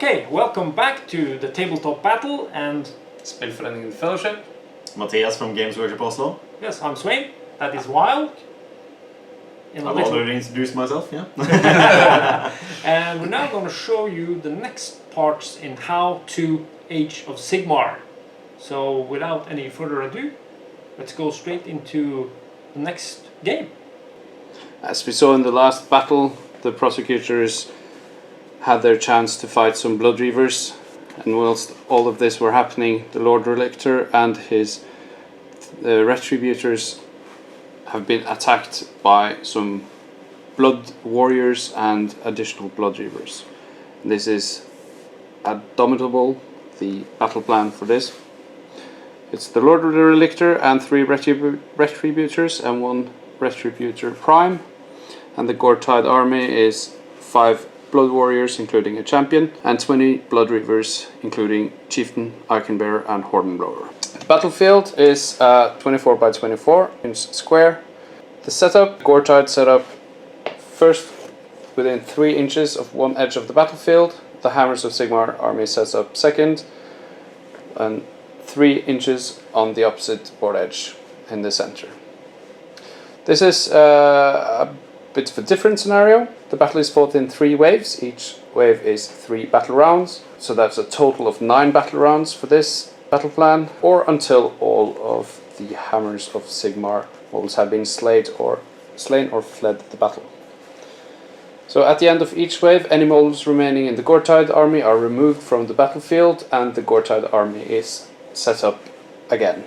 Okay, welcome back to the Tabletop Battle and Spillforeningen Fellowship. Matthias from Games Workshop Oslo. yes, I'm Swain. That is Wild. I've already introduced myself, yeah. And we're now going to show you the next parts in how to Age of Sigmar. So without any further ado, let's go straight into the next game. As we saw in the last battle, the prosecutors had their chance to fight some Blood Reavers, and whilst all of this were happening, the Lord Relictor and his Retributors have been attacked by some Blood Warriors and additional Blood Reavers. This is Indomitable, the battle plan for this. It's the Lord Relictor and 3 Retributors and 1 Retributor Prime, and the Gore-Tide army is 5 Blood Warriors including a champion and 20 Blood Reavers including Chieftain, Iconbearer and Hornblower. The battlefield is 24 by 24 inch square. The setup, Gore-Tide setup first within 3 inches of one edge of the battlefield. The Hammers of Sigmar army sets up second and 3 inches on the opposite board edge in the center. This is a bit of a different scenario. The battle is fought in 3 waves. Each wave is 3 battle rounds, so that's a total of 9 battle rounds for this battle plan, or until all of the Hammers of Sigmar models have been slain or fled the battle. So at the end of each wave, any models remaining in the Gore-Tide army are removed from the battlefield and the Gore-Tide army is set up again,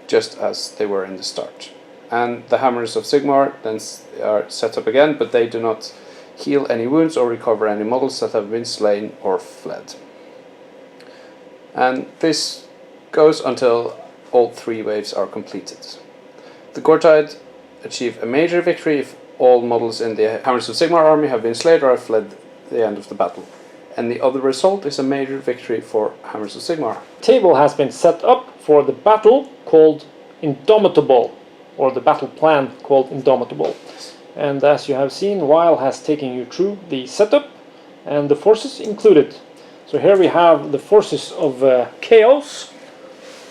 just as they were in the start. And the Hammers of Sigmar then are set up again, but they do not heal any wounds or recover any models that have been slain or fled. And this goes until all 3 waves are completed. The Gore-Tide achieve a major victory if all models in the Hammers of Sigmar army have been slain or have fled at the end of the battle. And the other result is a major victory for Hammers of Sigmar. Table has been set up for the battle called Indomitable, or the battle plan called Indomitable. And as you have seen, Weil has taken you through the setup and the forces included. So here we have the forces of Chaos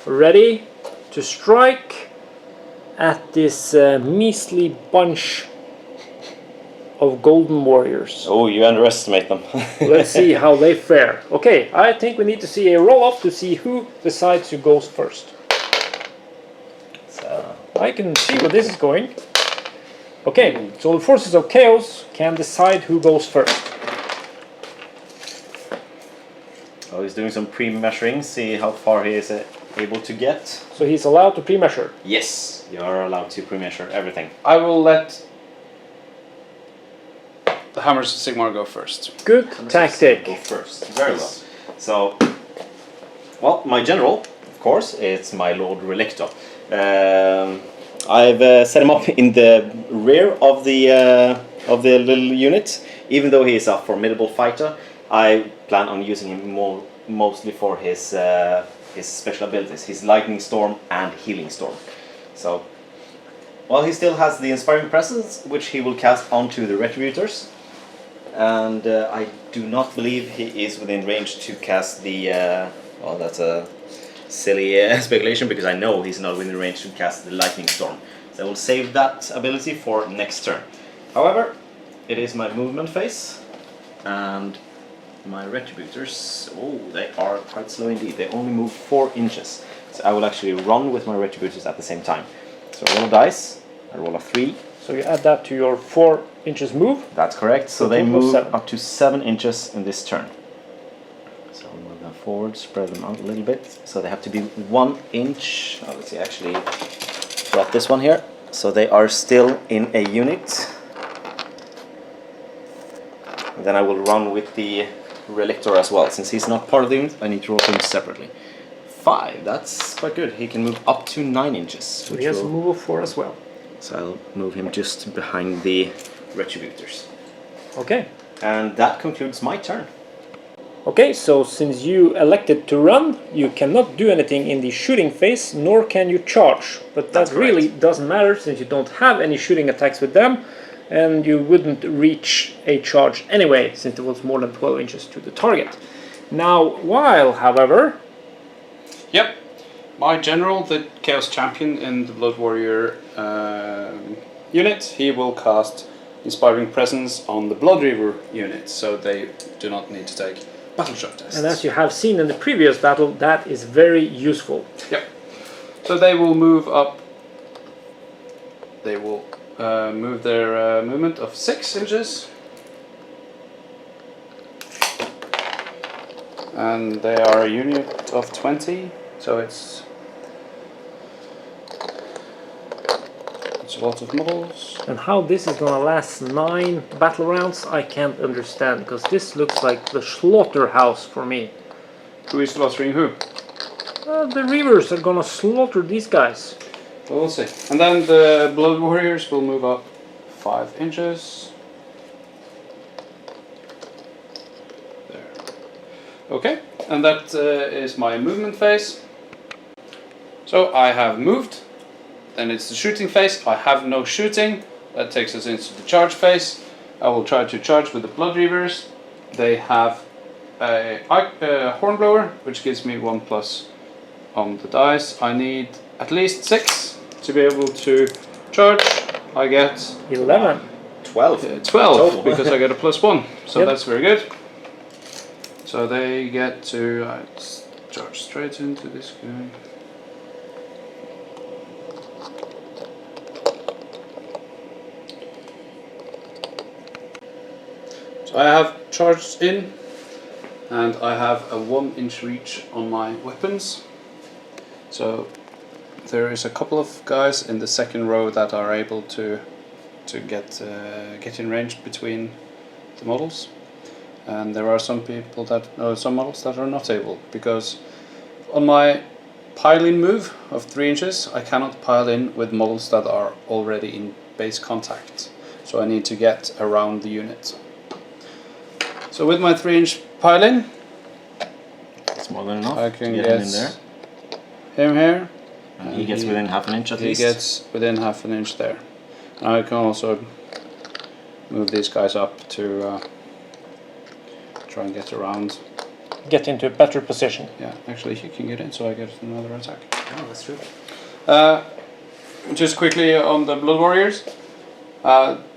ready to strike at this measly bunch of Golden Warriors. Oh, you underestimate them. Let's see how they fare. Okay, I think we need to see a roll-up to see who decides who goes first. I can see where this is going. Okay, so the forces of Chaos can decide who goes first. Oh, he's doing some pre-measuring, see how far he is able to get. So he's allowed to pre-measure. Yes, you are allowed to pre-measure everything. I will let the Hammers of Sigmar go first. Good tactic. Go first. Very well. So, well, my general, of course, it's my Lord Relictor. I've set him up in the rear of the little unit. Even though he is a formidable fighter, I plan on using him mostly for his special abilities, his Lightning Storm and Healing Storm. So, well, he still has the Inspiring Presence, which he will cast onto the Retributors. And I do not believe he is within range to cast the... well, that's a silly speculation, because I know he's not within range to cast the Lightning Storm. So I will save that ability for next turn. However, it is my movement phase, and my Retributors, oh, they are quite slow indeed. They only move 4 inches. So I will actually run with my Retributors at the same time. So I roll a dice, I roll a 3. So you add that to your 4 inches move. That's correct. So they move up to 7 inches in this turn. So I'll move them forward, spread them out a little bit. So they have to be 1 inch. Oh, let's see, actually drop this one here. So they are still in a unit. And then I will run with the Relictor as well. Since he's not part of the unit, I need to roll him separately. 5, that's quite good. He can move up to 9 inches. So he has a move of 4 as well. So I'll move him just behind the Retributors. Okay. And that concludes my turn. Okay, so since you elected to run, you cannot do anything in the shooting phase, nor can you charge. But that really doesn't matter, since you don't have any shooting attacks with them. and you wouldn't reach a charge anyway, since it was more than 12 inches to the target. Now, while, however... Yep. My general, the Chaos Champion in the Blood Warrior unit, he will cast Inspiring Presence on the Blood Reaver unit, so they do not need to take battle shock tests. And as you have seen in the previous battle, that is very useful. Yep. So they will move up. They will move their movement of 6 inches. And they are a unit of 20, so it's a lot of models. And how this is gonna last 9 battle rounds, I can't understand, because this looks like the slaughterhouse for me. Who is slaughtering who? The Reavers are gonna slaughter these guys. Well, we'll see. And then the Blood Warriors will move up 5 inches. There. Okay, and that is my movement phase. So I have moved. Then it's the shooting phase. I have no shooting. That takes us into the charge phase. I will try to charge with the Blood Reavers. They have a Hornblower, which gives me 1+ on the dice. I need at least 6 to be able to charge. I get 11. 12. 12 because I get a +1. So Yep. that's very good. So they get to charge straight into this guy. I have charged in, and I have a 1-inch reach on my weapons. So there is a couple of guys in the second row that are able to get in range between the models, and there are some models that are not able, because on my pile-in move of 3 inches, I cannot pile in with models that are already in base contact. So I need to get around the unit. So with my 3-inch pile-in, It's more than enough I can to get get him in there. him here. And he gets within half an inch at He least. gets within half an inch there. I can also move these guys up to try and get around. Get into a better position. Yeah, actually he can get in, so I get another attack. Oh, that's true. Just quickly on the Blood Warriors,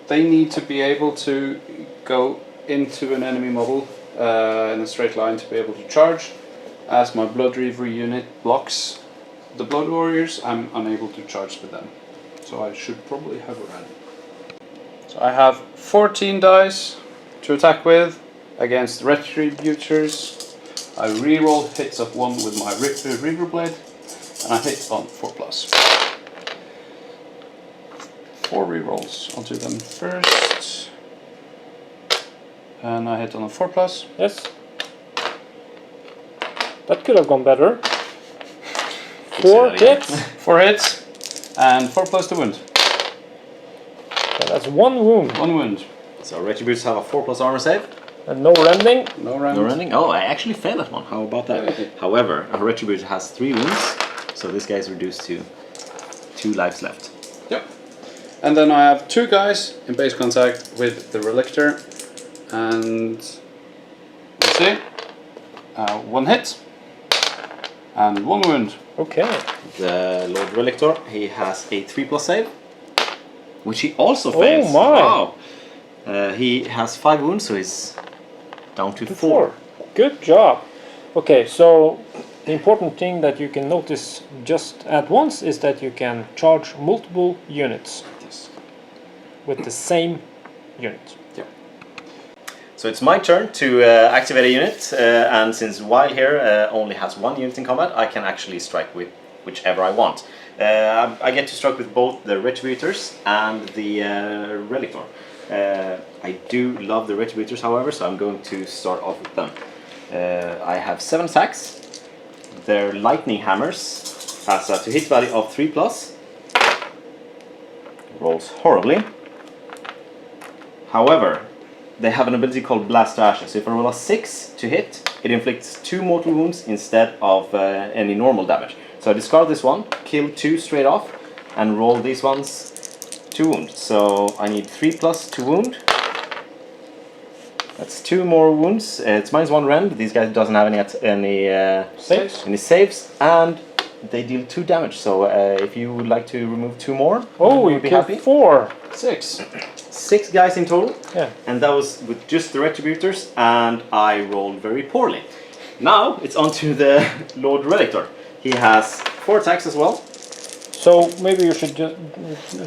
they need to be able to go into an enemy model in a straight line to be able to charge. As my Blood Reaver unit blocks the Blood Warriors, I'm unable to charge with them. So I should probably have a run. So I have 14 dice to attack with against Retributors. I reroll hits of 1 with my Reaver Blade, and I hit on 4+. 4 rerolls. I'll do them first. And I hit on a 4+. Yes. That could have gone better. 4 hits. 4 hits, and 4+ to wound. Okay, that's 1 wound. 1 wound. So Retributors have a 4+ armor save. And no rending. No round. No running. Oh, I actually failed that one. How about that? However, a Retributor has 3 wounds, so this guy is reduced to 2 lives left. Yep. And then I have 2 guys in base contact with the Relictor, and let's see, 1 hit and 1 wound. Okay. The Lord Relictor, he has a 3+ save, which he also fails. Oh my! Wow. He has 5 wounds, so he's down to 4. Good job. Okay, so the important thing that you can notice just at once is that you can charge multiple units Yes. with the same unit. Yep. So it's my turn to activate a unit, and since Wild here only has 1 unit in combat, I can actually strike with whichever I want. I get to strike with both the Retributors and the Relictor. I do love the Retributors, however, so I'm going to start off with them. I have 7 attacks. Their Lightning Hammers has a to-hit value of 3+. Rolls horribly. However, they have an ability called Blast to Ashes. If I roll a 6 to hit, it inflicts 2 mortal wounds instead of any normal damage. So I discard this one, kill 2 straight off, and roll these ones to wound. So I need 3+ to wound. That's 2 more wounds. It's -1 rend. These guys doesn't have any saves, and they deal 2 damage. So if you would like to remove 2 more, Oh, you be killed happy. 4. 6. 6 guys in total. Yeah. And that was with just the Retributors, and I rolled very poorly. Now it's on to the Lord Relictor. He has 4 attacks as well. So maybe you should just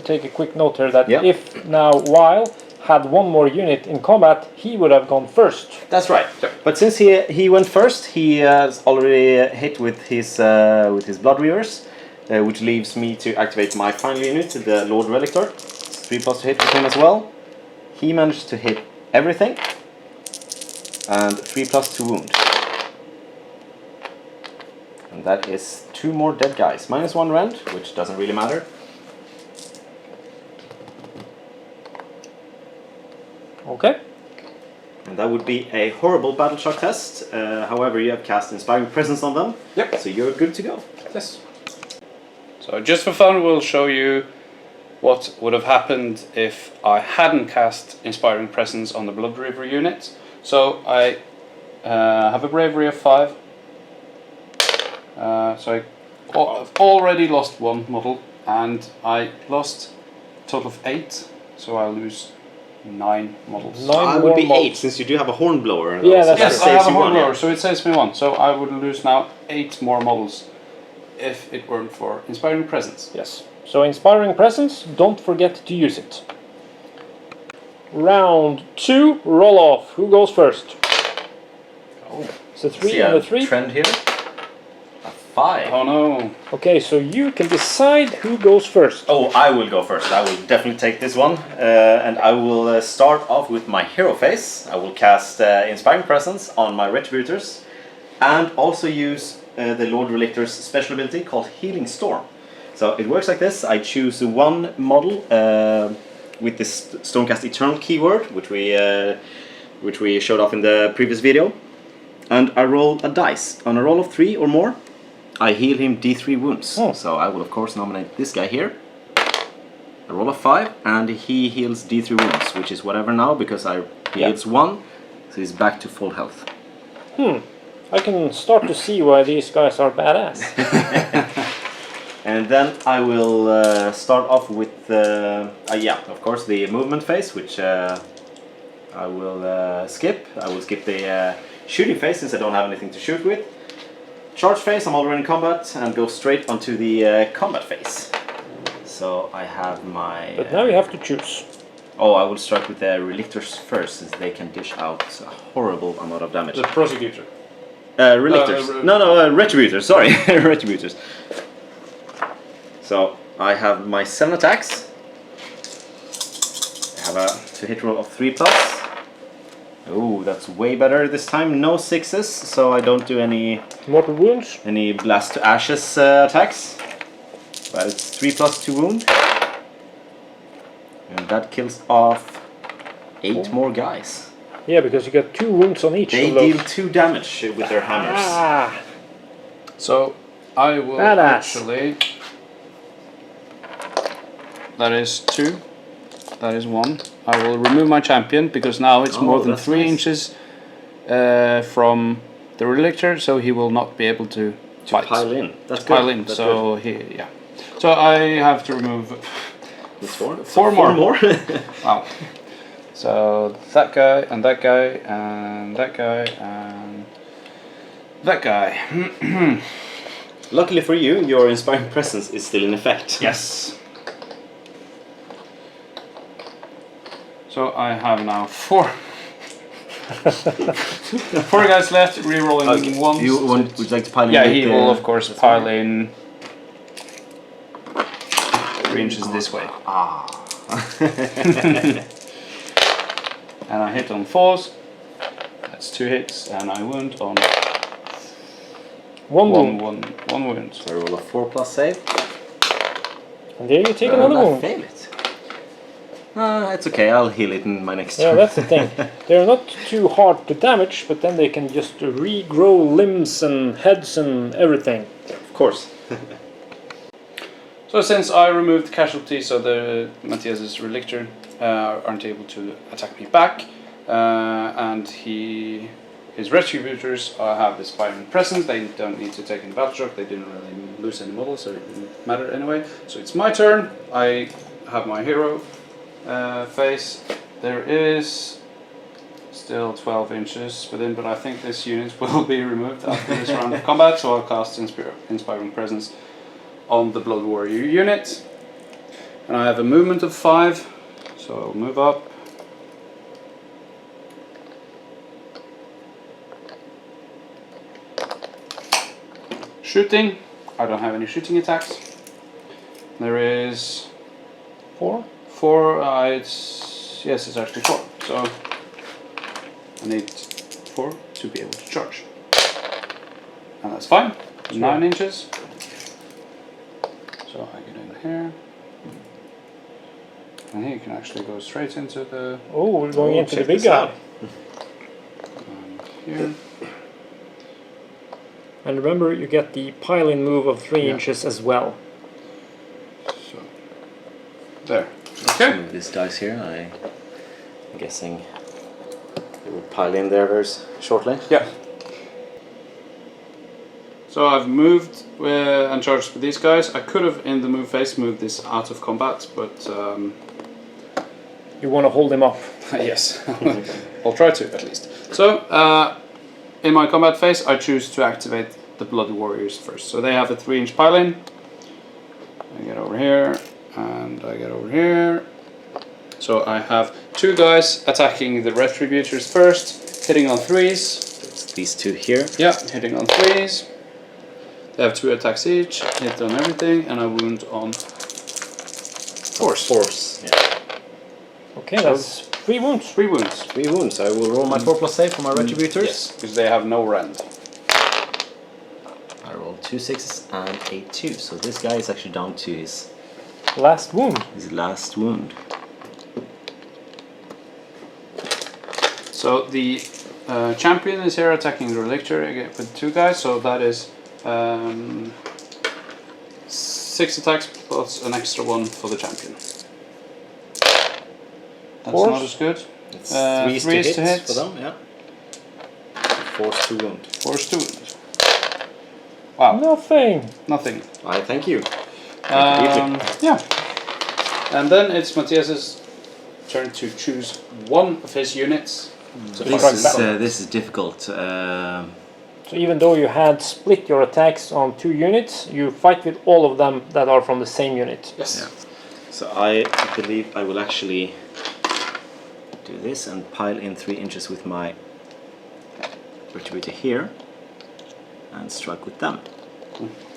take a quick note here that Yeah. if now Weil had 1 more unit in combat, he would have gone first. That's right. But since he went first, he has already hit with his Blood Reavers, which leaves me to activate my final unit, the Lord Relictor. 3+ to hit with him as well. He managed to hit everything, and 3+ to wound. And that is 2 more dead guys. -1 rend, which doesn't really matter. Okay. And that would be a horrible battle shock test. However, you have cast Inspiring Presence on them. Yep. So you're good to go. Yes. So just for fun, we'll show you what would have happened if I hadn't cast Inspiring Presence on the Blood River unit. So I have a bravery of 5. So I've already lost 1 model, and I lost a total of 8. So I lose 9 models. 9 It would be more 8 since you do have a hornblower. Yeah, that's Yes, That I have saves a you 1, horn blower, yeah. so it saves me 1. So I would lose now 8 more models if it weren't for Inspiring Presence. Yes. So Inspiring Presence, don't forget to use it. Round 2, roll off. Who goes first? Oh. It's a 3 See and a a 3. trend here. A 5. Oh no. Okay, so you can decide who goes first. Oh, I will go first. I will definitely take this one. And I will start off with my hero phase. I will cast Inspiring Presence on my Retributors, and also use the Lord Relictor's special ability called Healing Storm. So it works like this. I choose 1 model with this Stormcast Eternal keyword, which we showed off in the previous video. And I roll a dice. On a roll of 3 or more, I heal him D3 wounds. Oh. So I will of course nominate this guy here. A roll of 5, and he heals D3 wounds, which is whatever now, because he heals 1, so he's back to full health. I can start to see why these guys are badass. And then I will start off with, of course, the movement phase, which I will skip. I will skip the shooting phase since I don't have anything to shoot with. Charge phase, I'm already in combat, and go straight onto the combat phase. So I have my... But now you have to choose. Oh, I will start with the Relictors first, since they can dish out a horrible amount of damage. The Prosecutor. Relictors. Retributors, sorry. Retributors. So I have my 7 attacks. I have a to hit roll of 3+. Oh, that's way better this time. No 6s, so I don't do any Mortal wounds. blast to ashes attacks. But it's 3+ to wound. And that kills off 8 more guys. Yeah, because you got 2 wounds on each. They of those. deal 2 damage with their hammers. Ah, So I will Badass. actually... That is 2. That is 1. I will remove my champion because now it's more than that's 3 nice. inches from the Relictor, so he will not be able to fight. Pile in. That's Pile good. in. That's So So I have to remove good. 4? 4 more. 4 more? Wow. So that guy and that guy and that guy and that guy. Luckily for you, your Inspiring Presence is still in effect. Yes. So I have now 4. 4 guys left, rerolling Okay. once. Would you like to pile in? Yeah, with he the- will of course pile in 3 inches this way. Ah. And I hit on 4s. That's 2 hits, and I wound on 1 wound. one wound. So I roll a 4+ save. And there you take another I wound. fail it. It's okay, I'll heal it in my next Yeah, turn. that's the thing. They're not too hard to damage, but then they can just regrow limbs and heads and everything. Of course. So since I removed casualty, so the Matthias's Relictor aren't able to attack me back, and his Retributors have this Firing Presence. They don't need to take any battle shock. They didn't really lose any models, so it didn't matter anyway. So it's my turn. I have my hero phase. There is still 12 inches within, but I think this unit will be removed after this round of combat. So I'll cast Inspiring Presence on the Blood Warrior unit, and I have a movement of 5. So I'll move up. Shooting, I don't have any shooting attacks. There is 4? 4, yes, it's actually 4. So I need 4 to be able to charge. And that's fine, 9 inches. So I get in here. And he can actually go straight into the... Oh, we're going into the check big this guy. out. Here. And remember, you get the pile-in move of 3 inches as well. So, there. Okay. Move this dice here. I'm guessing it will pile in there very shortly. Yeah. So I've moved and charged with these guys. I could have, in the move phase, moved this out of combat, but... You want to hold him up. yes. I'll try to, at least. So, in my combat phase, I choose to activate the Blood Warriors first. So they have a 3-inch pile-in. I get over here, and I get over here. So I have 2 guys attacking the Retributors first, hitting on 3s. It's these 2 here. Yeah, hitting on 3s. They have 2 attacks each, hit on everything, and I wound on force. Yeah. Okay, that's 3 wounds. 3 wounds. 3 wounds. I will roll my 4+ save for my Retributors. Yes, because they have no rend. I rolled 2 6s and a 2. So this guy is actually down to his Last wound. last wound. So the champion is here attacking the Relictor again with 2 guys, so that is 6 attacks plus an extra 1 for the champion. That's Force? not as good. It's 3s to hit. for them, yeah. Force to wound. Force to wound. Wow, Nothing. nothing. I thank you. Yeah. And then it's Matthias's turn to choose one of his units. So This this is difficult. So even though you had split your attacks on 2 units, you fight with all of them that are from the same unit. Yes. Yeah. So I believe I will actually do this and pile in 3 inches with my Retributor here and strike with them.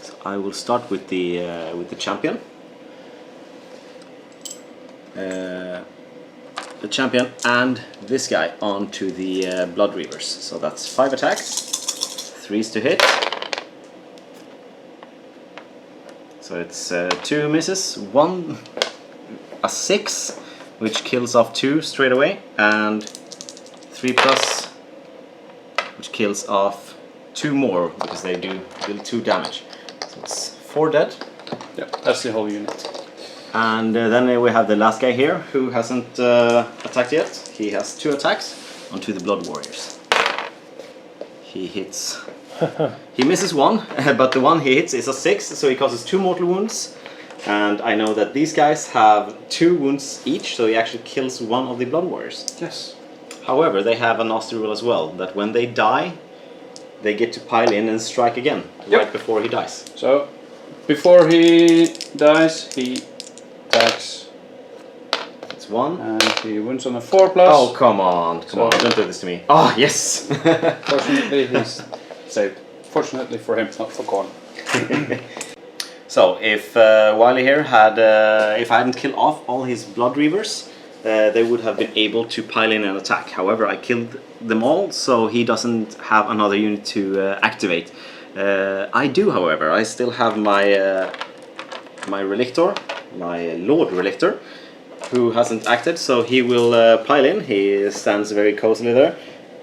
So I will start with the champion. The champion and this guy onto the Blood Reavers. So that's 5 attacks, 3s to hit. So it's 2 misses, 1 a 6, which kills off 2 straight away, and 3+, which kills off 2 more because they deal 2 damage. So it's 4 dead. Yeah, that's the whole unit. And then we have the last guy here who hasn't attacked yet. He has 2 attacks onto the Blood Warriors. He hits. He misses 1, but the one he hits is a 6, so he causes 2 mortal wounds. And I know that these guys have 2 wounds each, so he actually kills 1 of the Blood Warriors. Yes. However, they have a nasty rule as well, that when they die, they get to pile in and strike again, right before he dies. So, before he dies, he attacks. It's 1. And he wounds on a 4+. Oh, come on, don't do this to me. Oh, yes! Fortunately, he's saved. Fortunately for him, not for Corn. So, if Wiley here had, if I hadn't killed off all his Blood Reavers, they would have been able to pile in and attack. However, I killed them all, so he doesn't have another unit to activate. I do, however. I still have my my Relictor, my Lord Relictor, who hasn't acted, so he will pile in. He stands very cozily there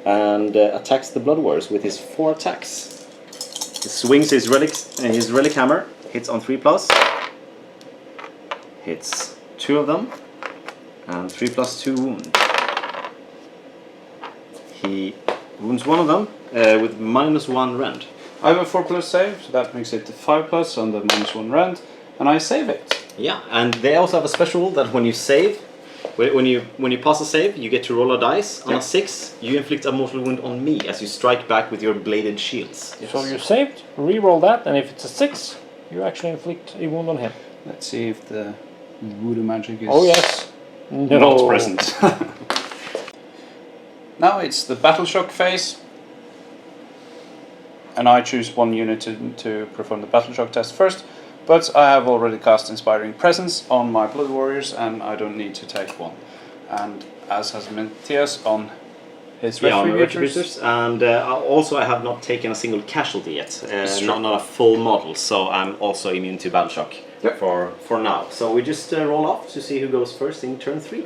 and attacks the Blood Warriors with his 4 attacks. He swings his relic hammer, hits on 3+, hits 2 of them, and 3 plus 2 wound. He wounds 1 of them with -1 rend. I have a 4+ save, so that makes it 5+ on the -1 rend, and I save it. Yeah, and they also have a special rule that when you save, when you pass a save, you get to roll a dice. On a 6, you inflict a mortal wound on me as you strike back with your bladed shields. So you saved, re-roll that, and if it's a 6, you actually inflict a wound on him. Let's see if the voodoo magic is Oh yes. No. not present. Now it's the battle shock phase, and I choose 1 unit to perform the battle shock test first. But I have already cast Inspiring Presence on my Blood Warriors, and I don't need to take 1. And as has Matthias on his Retributors. And also I have not taken a single casualty yet. Not a full model, so I'm also immune to battle shock for now. So we just roll off to see who goes first in turn 3.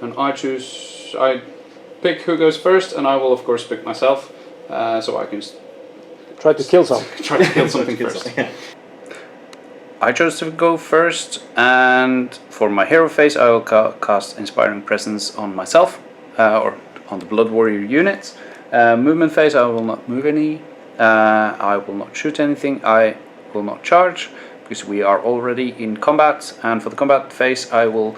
And I pick who goes first, and I will of course pick myself, so I can Try to kill some. try to kill something first. I chose to go first, and for my hero phase I will cast Inspiring Presence on myself, or on the Blood Warrior unit. Movement phase I will not move any, I will not shoot anything, I will not charge, because we are already in combat, and for the combat phase I will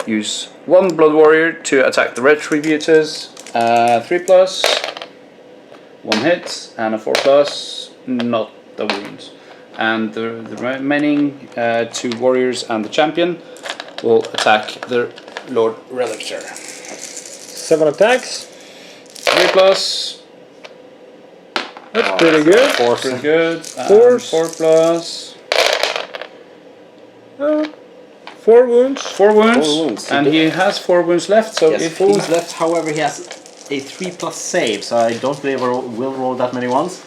use 1 Blood Warrior to attack the Retributors, 3+, 1 hit, and a 4+, not the wounds. And the remaining 2 warriors and the champion will attack the Lord Relictor. 7 attacks. 3+. That's pretty good. 4 pretty good. Force. 4+. 4 wounds. 4 wounds. 4 wounds. And he has 4 wounds left. So Yes, if 4 wounds left. However, he has a 3+ save, so I don't believe I will roll that many ones.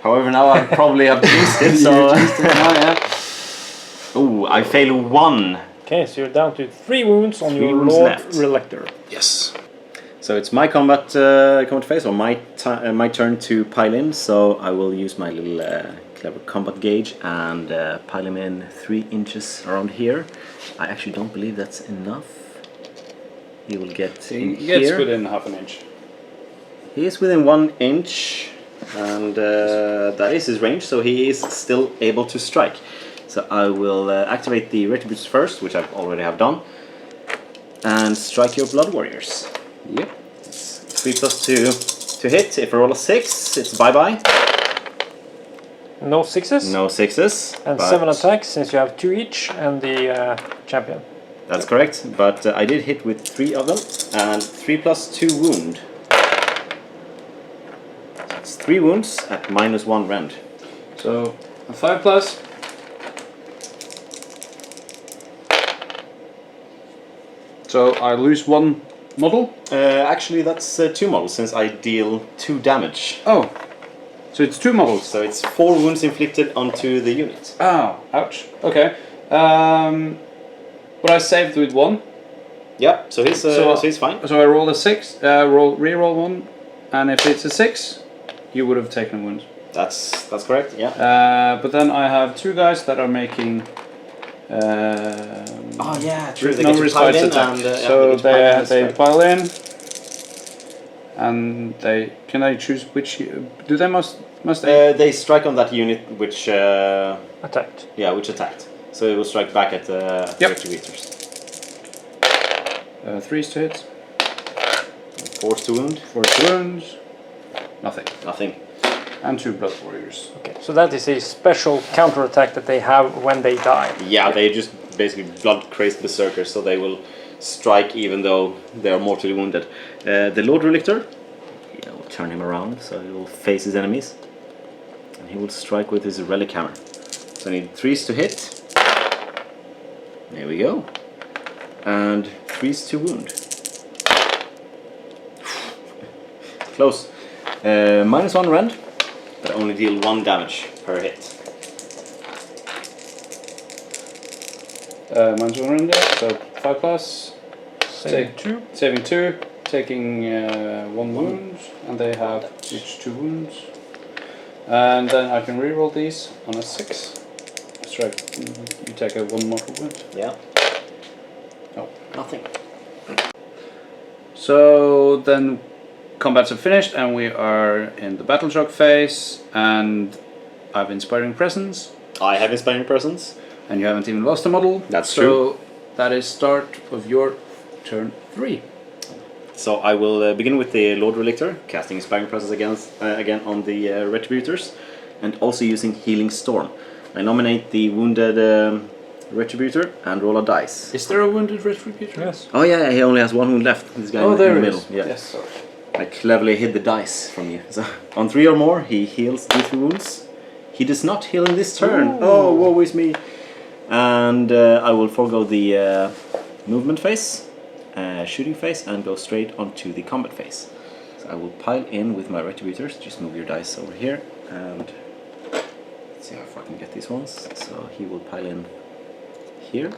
However, now I probably have used it, so... Ooh, I fail 1. Okay, so you're down to 3 wounds on 3 your wounds Lord left. Relictor. yes. So it's my combat phase, or my turn to pile in. So I will use my little clever combat gauge and pile him in 3 inches around here. I actually don't believe that's enough. He will get in He gets here. within half an inch. He is within 1 inch, and that is his range. So he is still able to strike. So I will activate the Retributors first, which I already have done, and strike your Blood Warriors. Yep. 3+2 to hit. If I roll a 6, it's bye-bye. No 6s. No 6s. And but 7 attacks, since you have 2 each, and the champion. That's correct, but I did hit with 3 of them, and 3+2 wound. That's 3 wounds at -1 rend. So a 5+. So I lose 1 model. Actually, that's 2 models, since I deal 2 damage. Oh, so it's 2 models. So it's 4 wounds inflicted onto the unit. Oh, ouch. Okay. But I saved with 1. Yeah, so he's fine. So I roll a 6. Re-roll 1, and if it's a 6, you would have taken a wound. That's correct. Yeah. But then I have 2 guys that are making. Oh yeah, true. They No get to pile response in, attack. and So they strike. pile in, and can choose which? Do they must they? They strike on that unit which Attacked. which attacked. So it will strike back at the Retributors. 3s to hit, 4s to wound. 4 to wounds, nothing, Nothing. and 2 Blood Warriors. Okay, so that is a special counterattack that they have when they die. Yeah, they just basically blood-crazed berserkers, so they will strike even though they are mortally wounded. The Lord Relictor, will turn him around so he will face his enemies, and he will strike with his Relic Hammer. So I need 3s to hit. There we go. And 3s to wound. Close. -1 rend, but only deal 1 damage per hit. -1 render, so 5+. Save 2. Saving 2, taking 1 wound, and they have each 2 wounds. And then I can reroll these on a 6. strike. You take a 1 mortal wound. Yeah. No. Nothing. So then combats are finished and we are in the battle shock phase, and I have Inspiring Presence. I have Inspiring Presence. And you haven't even lost a model. That's true. true. So that is start of your turn 3. So I will begin with the Lord Relictor, casting Inspiring Presence again on the Retributors, and also using Healing Storm. I nominate the wounded Retributor and roll a dice. Is there a wounded Retributor? Yes. Oh yeah, he only has 1 wound left. This guy Oh, in there the it middle. is. Yeah. Yes, sorry. I cleverly hid the dice from you. So on 3 or more, he heals D3 wounds. He does not heal in this turn. Ooh. Oh, woe is me. And I will forego the movement phase, shooting phase, and go straight onto the combat phase. So I will pile in with my Retributors. Just move your dice over here, and let's see how far I can get these ones. So he will pile in here.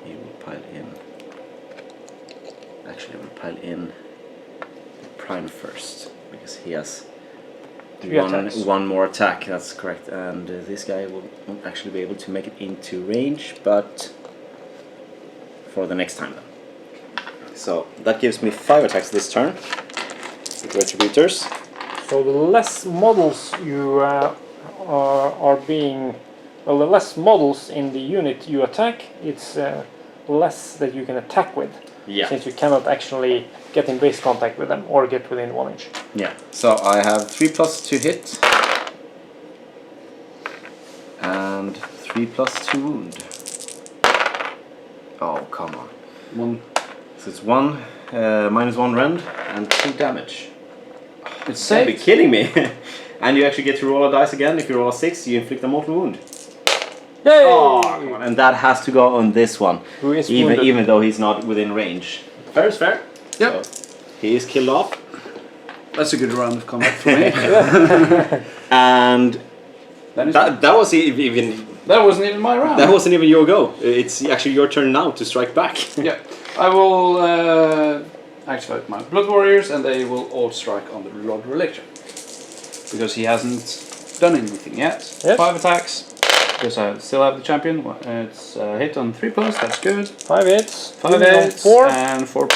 He will pile in. Actually, I will pile in the Prime first, because he has one more attack. That's correct. And this guy won't actually be able to make it into range, but for the next time then. So that gives me 5 attacks this turn with Retributors. So the less models you are being, well, the less models in the unit you attack, it's less that you can attack with. Yeah. Since you cannot actually get in base contact with them or get within 1 inch. Yeah. So I have 3+ to hit and 3+ to wound. Oh, come on. 1. So it's 1 -1 rend and 2 damage. It's You can't be saved. kidding me. And you actually get to roll a dice again. If you roll a 6, you inflict a mortal wound. Yay! Oh, come on. And that has to go on this one. Who is wounded. Even though he's not within range. Fair is fair. Yep. So he is killed off. That's a good round of combat for me. And Then that was even that wasn't even my round. that wasn't even your go. It's actually your turn now to strike back. Yeah. I will activate my Blood Warriors and they will all strike on the Lord Relictor. Because he hasn't done anything yet. Yes. 5 attacks. Because I still have the champion. It's hit on 3+, that's good. 5 hits. 5 wounded on hits 4. and 4+.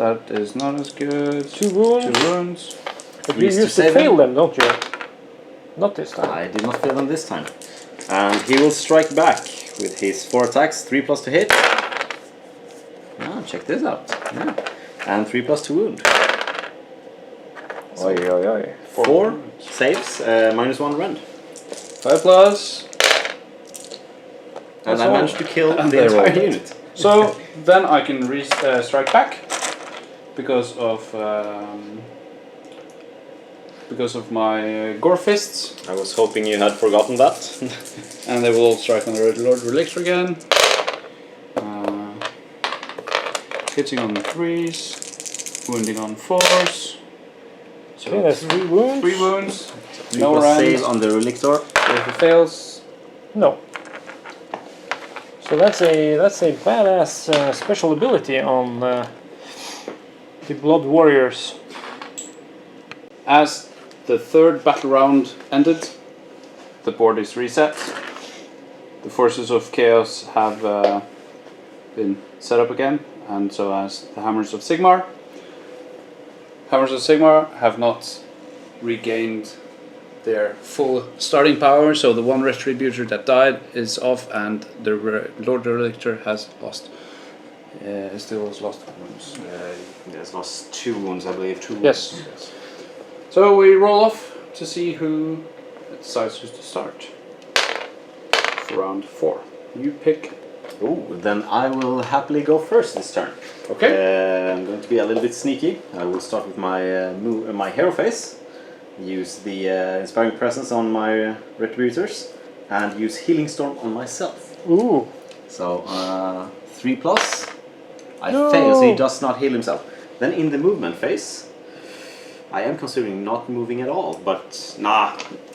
That is not as good. 2 wounds. 2 wounds. But you Used to used to save fail him. them, don't you? Not this time. I did not fail him this time. And he will strike back with his 4 attacks, 3+ to hit. Ah, check this out. Yeah. And 3+ to wound. Oi, oi, oi. 4 saves, -1 rend. 5+. And That's I all. managed to kill And the they entire rolled. unit. So then I can strike back because of my Gore Fists, I was hoping you had forgotten that. and they will all strike on the Lord Relictor again. Hitting on 3s, wounding on 4s. So Okay, that's 3 wounds. 3 wounds. 3+ No rend. save on the Relictor. If it fails, No. So that's a badass special ability on the Blood Warriors. as the 3rd battle round ended, the board is reset. The forces of chaos have been set up again, and so has the Hammers of Sigmar. Hammers of Sigmar have not regained their full starting power, so the 1 Retributor that died is off, and the Lord Relictor has lost. Still has lost wounds. He has lost 2 wounds, I believe. 2 wounds. Yes. So we roll off to see who decides who to start for round 4. You pick. Ooh, then I will happily go first this turn. Okay. I'm going to be a little bit sneaky. I will start with my my hero phase. Use the Inspiring Presence on my Retributors, and use Healing Storm on myself. Ooh. So 3+. I No. fail, so he does not heal himself. Then in the movement phase, I am considering not moving at all, but nah,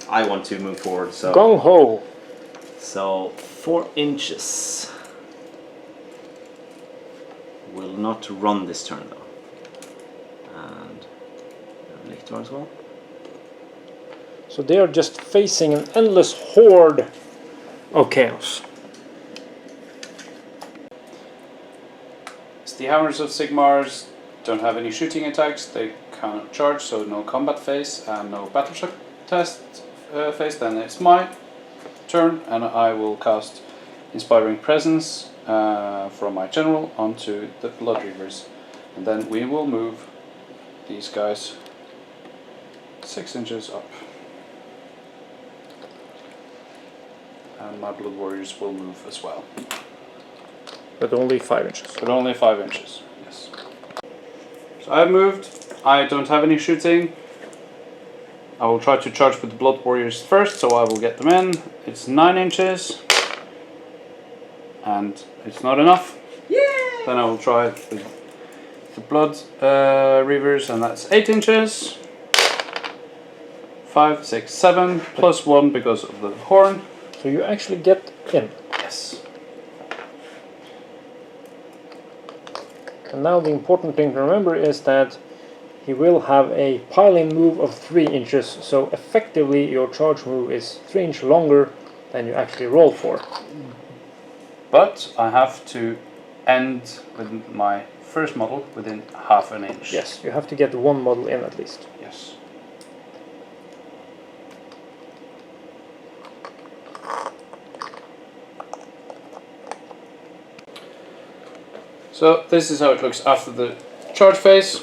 I want to move forward. So Gung ho. So 4 inches. Will not run this turn though. And Lictor as well. So they are just facing an endless horde of chaos. The Hammers of Sigmars don't have any shooting attacks, they cannot charge, so no combat phase and no battle shock test phase. Then it's my turn, and I will cast Inspiring Presence from my general onto the Blood Reavers. And then we will move these guys 6 inches up. And my Blood Warriors will move as well. But only 5 inches. But only 5 inches, yes. So I've moved. I don't have any shooting. I will try to charge with the Blood Warriors first, so I will get them in. It's 9 inches. And it's not enough. Yeah. Then I will try it with the Blood Reavers, and that's 8 inches. 5, 6, 7, plus 1 because of the horn. So you actually get in. Yes. And now the important thing to remember is that he will have a piling move of 3 inches, so effectively your charge move is 3 inches longer than you actually roll for. But I have to end with my first model within half an inch. Yes, you have to get 1 model in at least. Yes. So this is how it looks after the charge phase.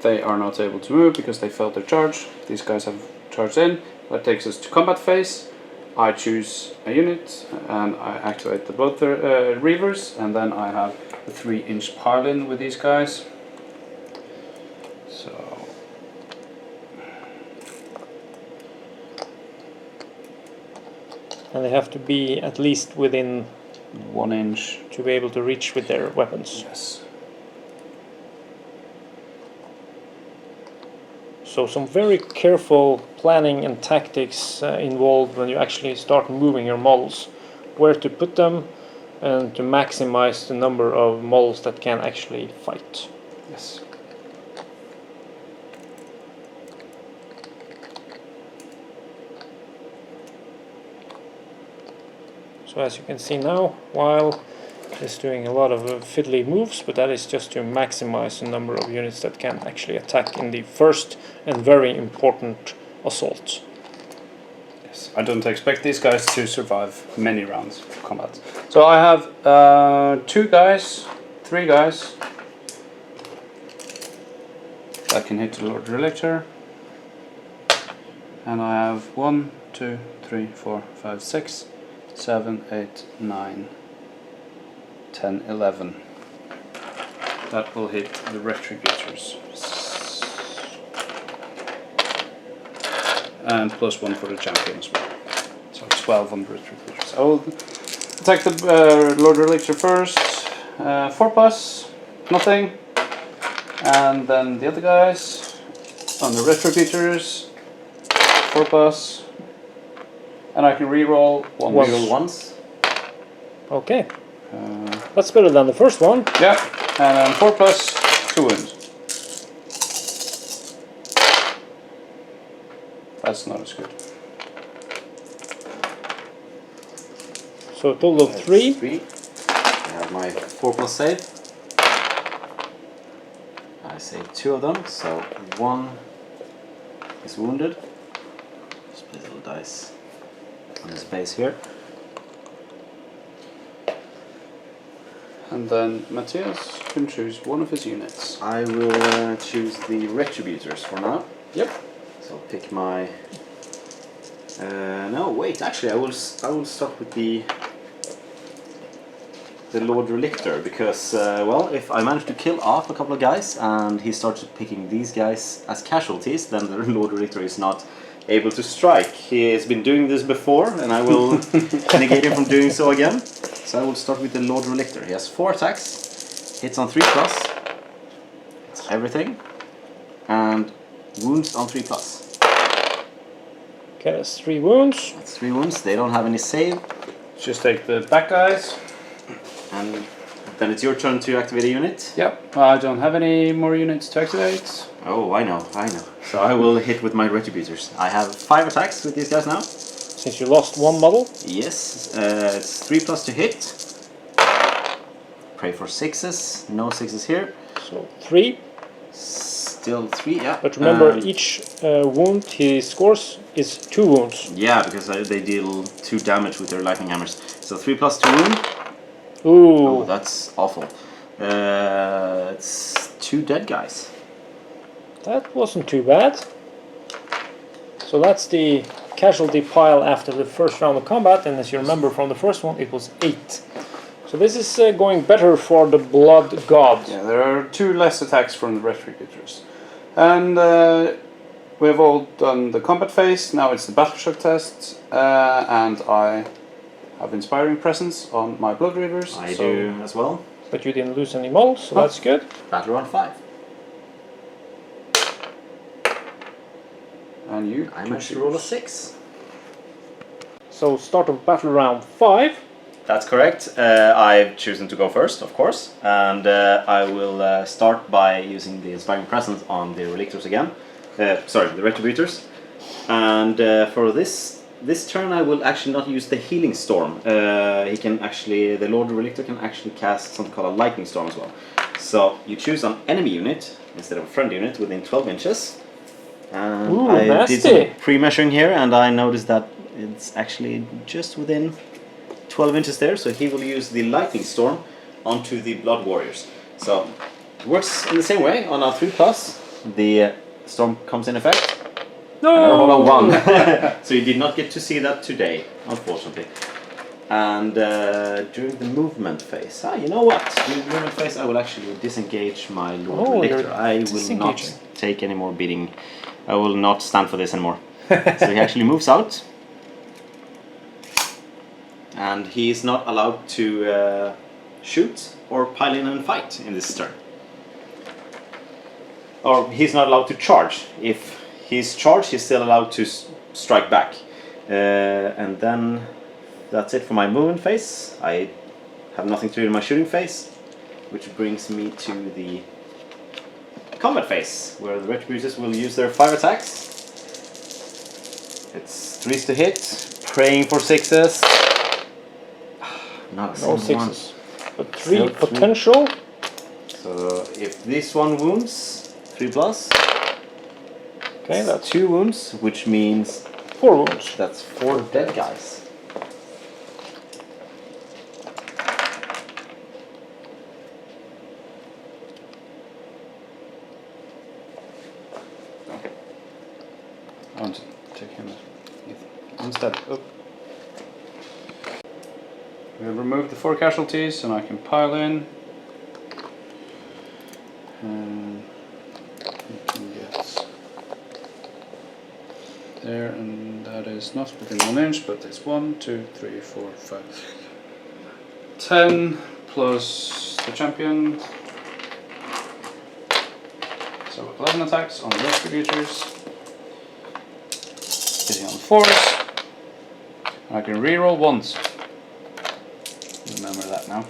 They are not able to move because they failed their charge. These guys have charged in. That takes us to combat phase. I choose a unit and I activate the Blood Reavers, and then I have a 3-inch pile-in with these guys. So And they have to be at least within 1 inch. to be able to reach with their weapons. Yes. So some very careful planning and tactics involved when you actually start moving your models. Where to put them and to maximize the number of models that can actually fight. Yes. So as you can see now, while it's doing a lot of fiddly moves, but that is just to maximize the number of units that can actually attack in the first and very important assault. Yes. I don't expect these guys to survive many rounds of combat. So I have 3 guys that can hit the Lord Relictor. And I have 1, 2, 3, 4, 5, 6, 7, 8, 9, 10, 11. That will hit the Retributors. And plus 1 for the champion as well. So 12 on the Retributors. I will attack the Lord Relictor first. 4 plus, nothing. And then the other guys on the Retributors. 4 plus. And I can reroll one. Reroll once. Okay. That's better than the first one. Yeah, and then 4 plus 2 wounds. That's not as good. So a total of 3. 3. I have my 4 plus save. I save 2 of them, so 1 is wounded. Just place a little dice on this base here. And then Matthias can choose one of his units. I will choose the Retributors for now. Yep. So I'll pick my. No, wait. Actually, I will start with the Lord Relictor because well, if I manage to kill off a couple of guys and he starts picking these guys as casualties, then the Lord Relictor is not able to strike. He has been doing this before, and I will negate him from doing so again. So I will start with the Lord Relictor. He has 4 attacks, hits on 3 plus, that's everything, and wounds on 3 plus. Okay, that's 3 wounds. That's 3 wounds. They don't have any save. Just take the back guys. And Then it's your turn to activate a unit. Yep, I don't have any more units to activate. Oh, I know. So I will hit with my retributors. I have 5 attacks with these guys now. Since you lost one model. Yes, it's 3+ to hit. Pray for 6s. No 6s here. So 3. Still 3, yeah. But remember, each wound he scores is 2 wounds. Yeah, because they deal 2 damage with their lightning hammers. So 3+ to wound. Ooh. Oh, that's awful. It's 2 dead guys. That wasn't too bad. So that's the casualty pile after the first round of combat, and as you remember from the first one, it was 8. So this is going better for the Blood God. Yeah, there are 2 less attacks from the retributors. And we've all done the combat phase, now it's the battle shock test, and I have Inspiring Presence on my Blood Reavers. I do as well. But you didn't lose any models, so that's good. Battle round 5. And you? I managed to roll a 6. So start of battle round 5. That's correct. I've chosen to go first, of course, and I will start by using the Inspiring Presence on the Relictors again. Sorry, the Retributors. And for this turn, I will actually not use the Healing Storm. The Lord Relictor can actually cast something called a Lightning Storm as well. So you choose an enemy unit instead of a friend unit within 12 inches. And Ooh, I nasty. did some pre-measuring here, and I noticed that it's actually just within 12 inches there, so he will use the Lightning Storm onto the Blood Warriors. So it works in the same way on our 3+. The storm comes in effect. No! And I roll a 1. So you did not get to see that today, unfortunately. And during the movement phase, you know what? During the movement phase, I will actually disengage my Lord Relictor. I will not take any more beating. I will not stand for this anymore. So he actually moves out. And he is not allowed to shoot or pile in and fight in this turn. Or he's not allowed to charge. If he's charged, he's still allowed to strike back. And then that's it for my movement phase. I have nothing to do in my shooting phase, which brings me to the combat phase, where the Retributors will use their 5 attacks. It's 3s to hit, praying for 6s. Not a No single 6s. But 3 potential. So if this one wounds, 3+. Okay, that's 2 wounds, which means 4 wounds. that's 4 dead guys. I want to take him instead. Oh. We'll remove the 4 casualties and I can pile in. And we can get there, and that is not within 1 inch, but it's 1, 2, 3, 4, 5, 10 plus the champion. So 11 attacks on the Retributors. Hitting on 4s. I can reroll once. Remember that now.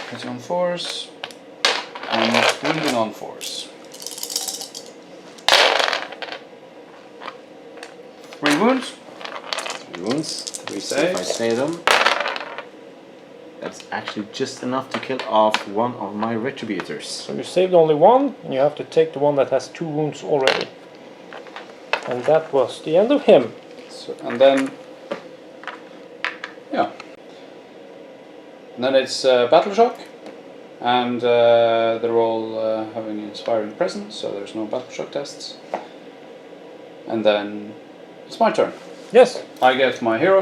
Hitting on 4s. And wounding on 4s. 3 wounds. 3 wounds. 3 If I saves. save them, that's actually just enough to kill off one of my Retributors. So you saved only 1, and you have to take the one that has 2 wounds already. And that was the end of him. So, and then, yeah. And then it's battle shock, and they're all having Inspiring Presence, so there's no battle shock tests. And then it's my turn. Yes. I get my hero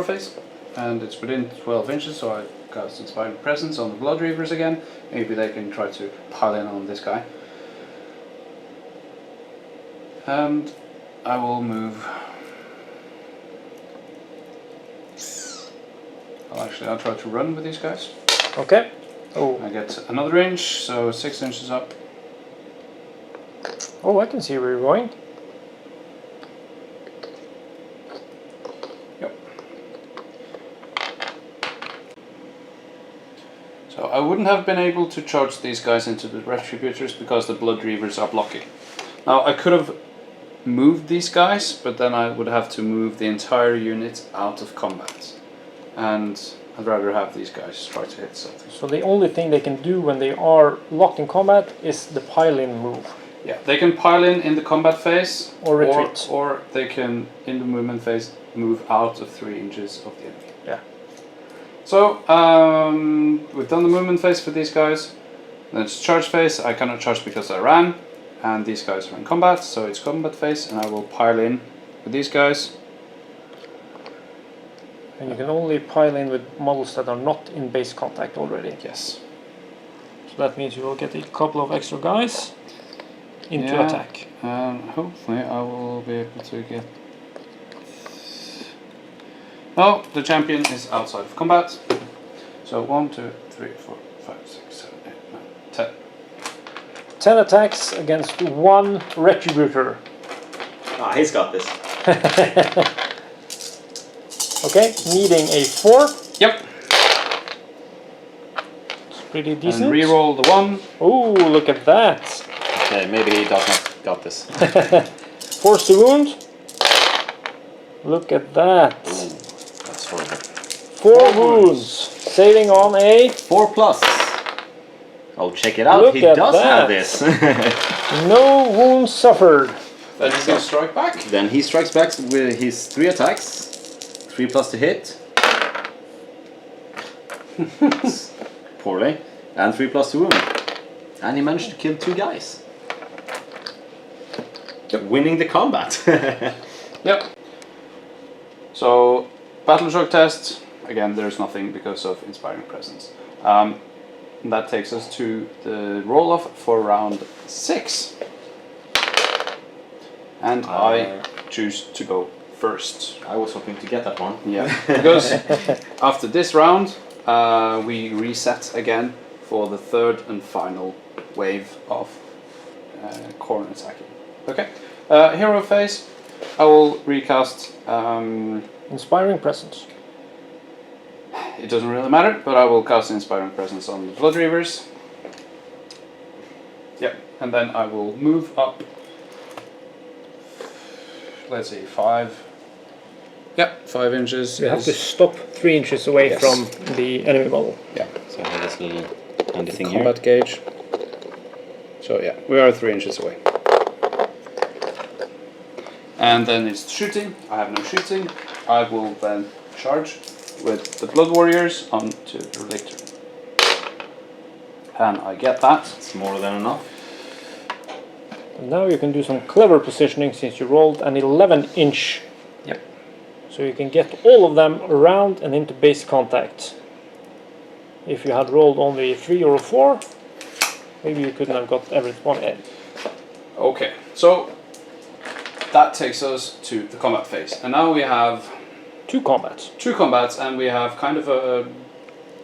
phase, and it's within 12 inches, so I cast Inspiring Presence on the Blood Reavers again. Maybe they can try to pile in on this guy. And I will move. I'll try to run with these guys. Okay. Oh. I get another inch, so 6 inches up. Oh, I can see where you're going. Yep. wouldn't have been able to charge these guys into the Retributors because the Blood Reavers are blocking. Now I could have moved these guys, but then I would have to move the entire unit out of combat. And I'd rather have these guys try to hit something. So the only thing they can do when they are locked in combat is the pile-in move. Yeah, they can pile in the combat phase, Or retreat. or they can, in the movement phase, move out of 3 inches of the enemy. Yeah. So, we've done the movement phase for these guys. Then it's charge phase. I cannot charge because I ran, and these guys are in combat, so it's combat phase, and I will pile in with these guys. And you can only pile in with models that are not in base contact already. Yes. So that means you will get a couple of extra guys into Yeah. attack. And hopefully I will be able to get... Oh, the champion is outside of combat. So 1, 2, 3, 4, 5, 6, 7, 8, 9, 10. 10 attacks against 1 Retributor. Ah, he's got this. Okay, needing a 4. Yep. It's pretty decent. And reroll the 1. Oh, look at that. Okay, maybe he does not got this. Force to wound. Look at that. Ooh, that's horrible. 4 wounds. Saving on a 4+. Oh, check it out. Look He at does that. have this. no wounds suffered. Then he's gonna strike back. Then he strikes back with his 3 attacks. 3+ to hit. Poorly. And 3+ to wound. And he managed to kill 2 guys. Winning the combat. Yep. So, Battle Shock test. Again, there's nothing because of Inspiring Presence. That takes us to the roll-off for round 6. And I choose to go first. I was hoping to get that one. Yeah, because after this round, we reset again for the 3rd and final wave of corn attacking. Okay, hero phase. I will recast. Inspiring presence. It doesn't really matter, but I will cast Inspiring Presence on the Blood Reavers. Yep, and then I will move up. Let's see, 5. Yep, 5 inches. You have to stop 3 inches away Yes. from the enemy model. Yeah, So I have this little handy thing here. combat gauge. So yeah, we are 3 inches away. And then it's shooting. I have no shooting. I will then charge with the Blood Warriors onto the Relictor. And I get that. It's more than enough. And now you can do some clever positioning since you rolled an 11-inch. Yep. So you can get all of them around and into base contact. If you had rolled only a 3 or a 4, maybe you couldn't have got everyone in. Okay, so that takes us to the combat phase. And now we have 2 combats. 2 combats, and we have kind of a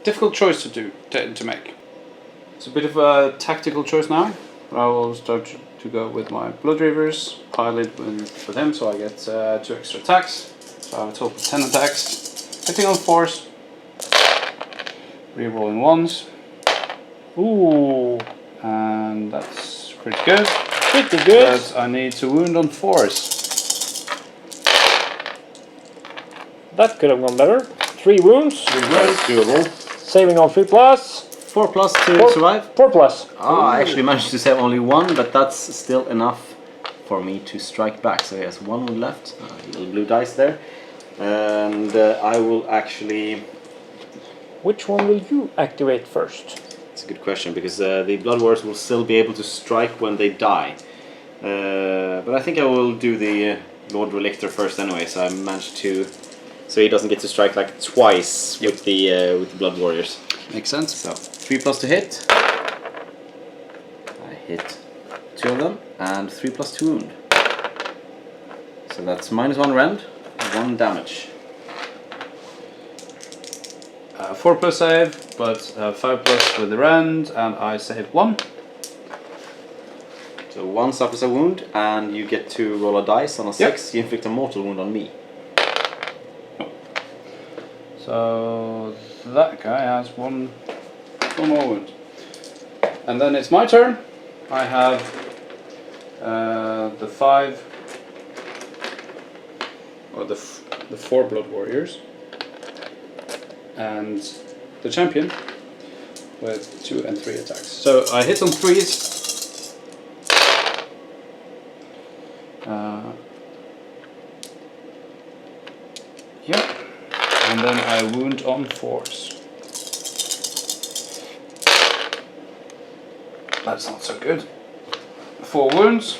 difficult choice to make. It's a bit of a tactical choice now. I will start to go with my Blood Reavers, pile it with him, so I get 2 extra attacks. So I have a total of 10 attacks. Hitting on 4s, rerolling 1s, Ooh, and that's pretty good. pretty good. But I need to wound on 4s. That could have gone better. 3 wounds. Doable. Saving on 3 plus. 4+ to Four- survive. 4 plus. Ah, I actually managed to save only 1, but that's still enough for me to strike back. So he has 1 wound left. Little blue dice there. And I will actually... Which one will you activate first? It's a good question, because the Blood Wars will still be able to strike when they die. But I think I will do the Lord Relictor first anyway, so I managed to... So he doesn't get to strike like twice with the Blood Warriors. Makes sense. So 3+ to hit. I hit 2 of them, and 3+ to wound. So that's -1 rend, 1 damage. 4 plus save, but 5 plus with the rend, and I save 1. So 1 suffers a wound, and you get to roll a dice. On a 6, you inflict a mortal wound on me. So that guy has 1, One more wound. And then it's my turn. I have the 5 or the 4 blood warriors and the champion with 2 and 3 attacks. So I hit on 3s. Yeah, and then I wound on 4s. That's not so good. 4 wounds,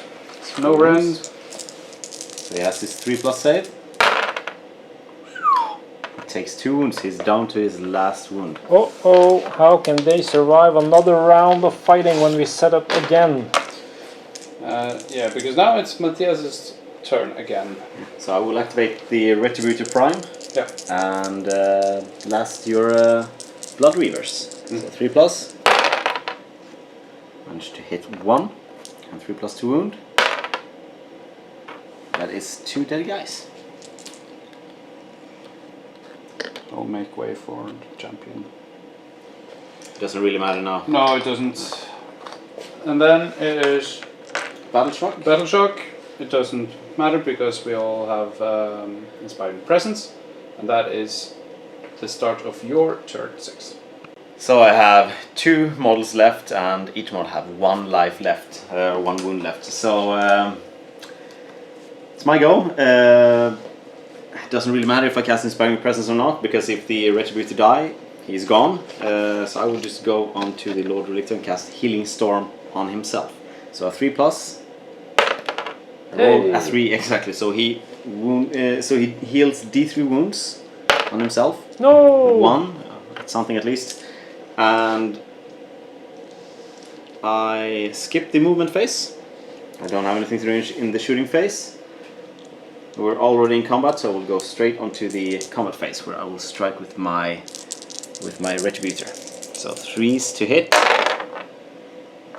no rend. So he has his 3+ save. He takes 2 wounds. He's down to his last wound. Oh, how can they survive another round of fighting when we set up again? Yeah, because now it's Matthias's turn again. So I will activate the Retributor Prime. Yeah. And blast your Blood Reavers. So 3+. Managed to hit 1 and 3+2 wound. That is 2 dead guys. I'll make way for the champion. Doesn't really matter now. No, it doesn't. And then it is Battle Shock. Battle Shock. It doesn't matter because we all have Inspiring Presence, and that is the start of your turn 6. So I have 2 models left, and each model have 1 life left, 1 wound left. So it's my go. It doesn't really matter if I cast Inspiring Presence or not, because if the Retributor die, he's gone. So I will just go on to the Lord Relictor and cast Healing Storm on himself. So a 3+. Roll a 3 exactly. So he heals D3 wounds on himself. No! 1, something at least. And I skip the movement phase. I don't have anything to do in the shooting phase. We're already in combat, so we'll go straight onto the combat phase, where I will strike with my Retributor. So 3s to hit.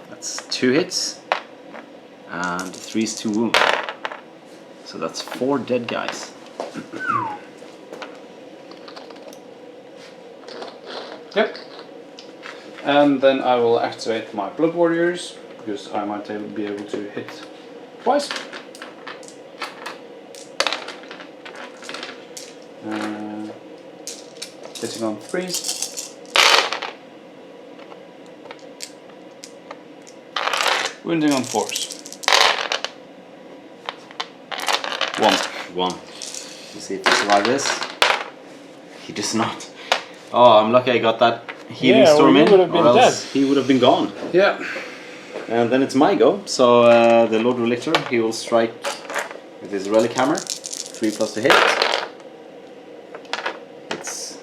That's 2 hits. And 3s to wound. So that's 4 dead guys. Yep. And then I will activate my Blood Warriors, because I might be able to hit twice. Hitting on 3s. Wounding on 4s. 1. Let's see if he survives this. He does not. Oh, I'm lucky I got that healing storm in, or else he would have been gone. Yeah. And then it's my go. So the Lord Relictor, he will strike with his Relic Hammer. 3+ to hit. It's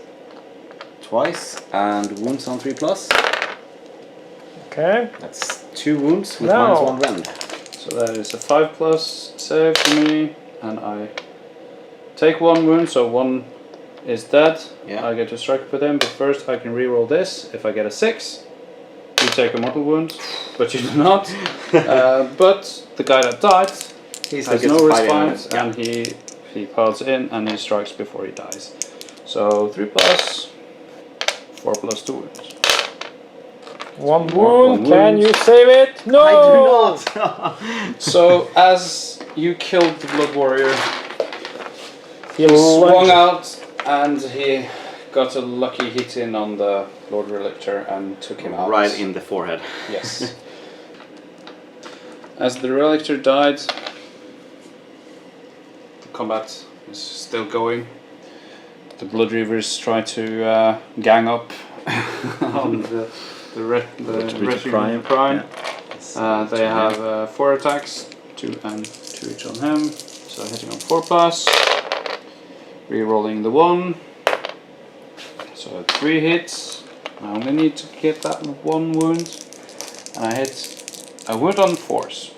twice, and wounds on 3+. Okay. That's 2 wounds with No. -1 rend. So that is a 5+ save for me, and I take 1 wound, so 1 is dead. Yeah. I get to strike with him, but first I can reroll this. If I get a 6, you take a mortal wound, but you do not. But the guy that died has no response, and he piles in and he strikes before he dies. So 3+, 4+, 2 wounds. 1 wound. Can you save it? No! I do not! So as you killed the Blood Warrior, He swung out and he got a lucky hit in on the Lord Relictor and took him out. Right in the forehead. Yes. As the Relictor died, the combat is still going. The Blood Reavers try to gang up on the Retributor Prime. Yeah. They have 4 attacks, 2 and 2 each on him. So hitting on 4+, re-rolling the 1. So 3 hits. I only need to get that 1 wound. And I hit a wound on 4s.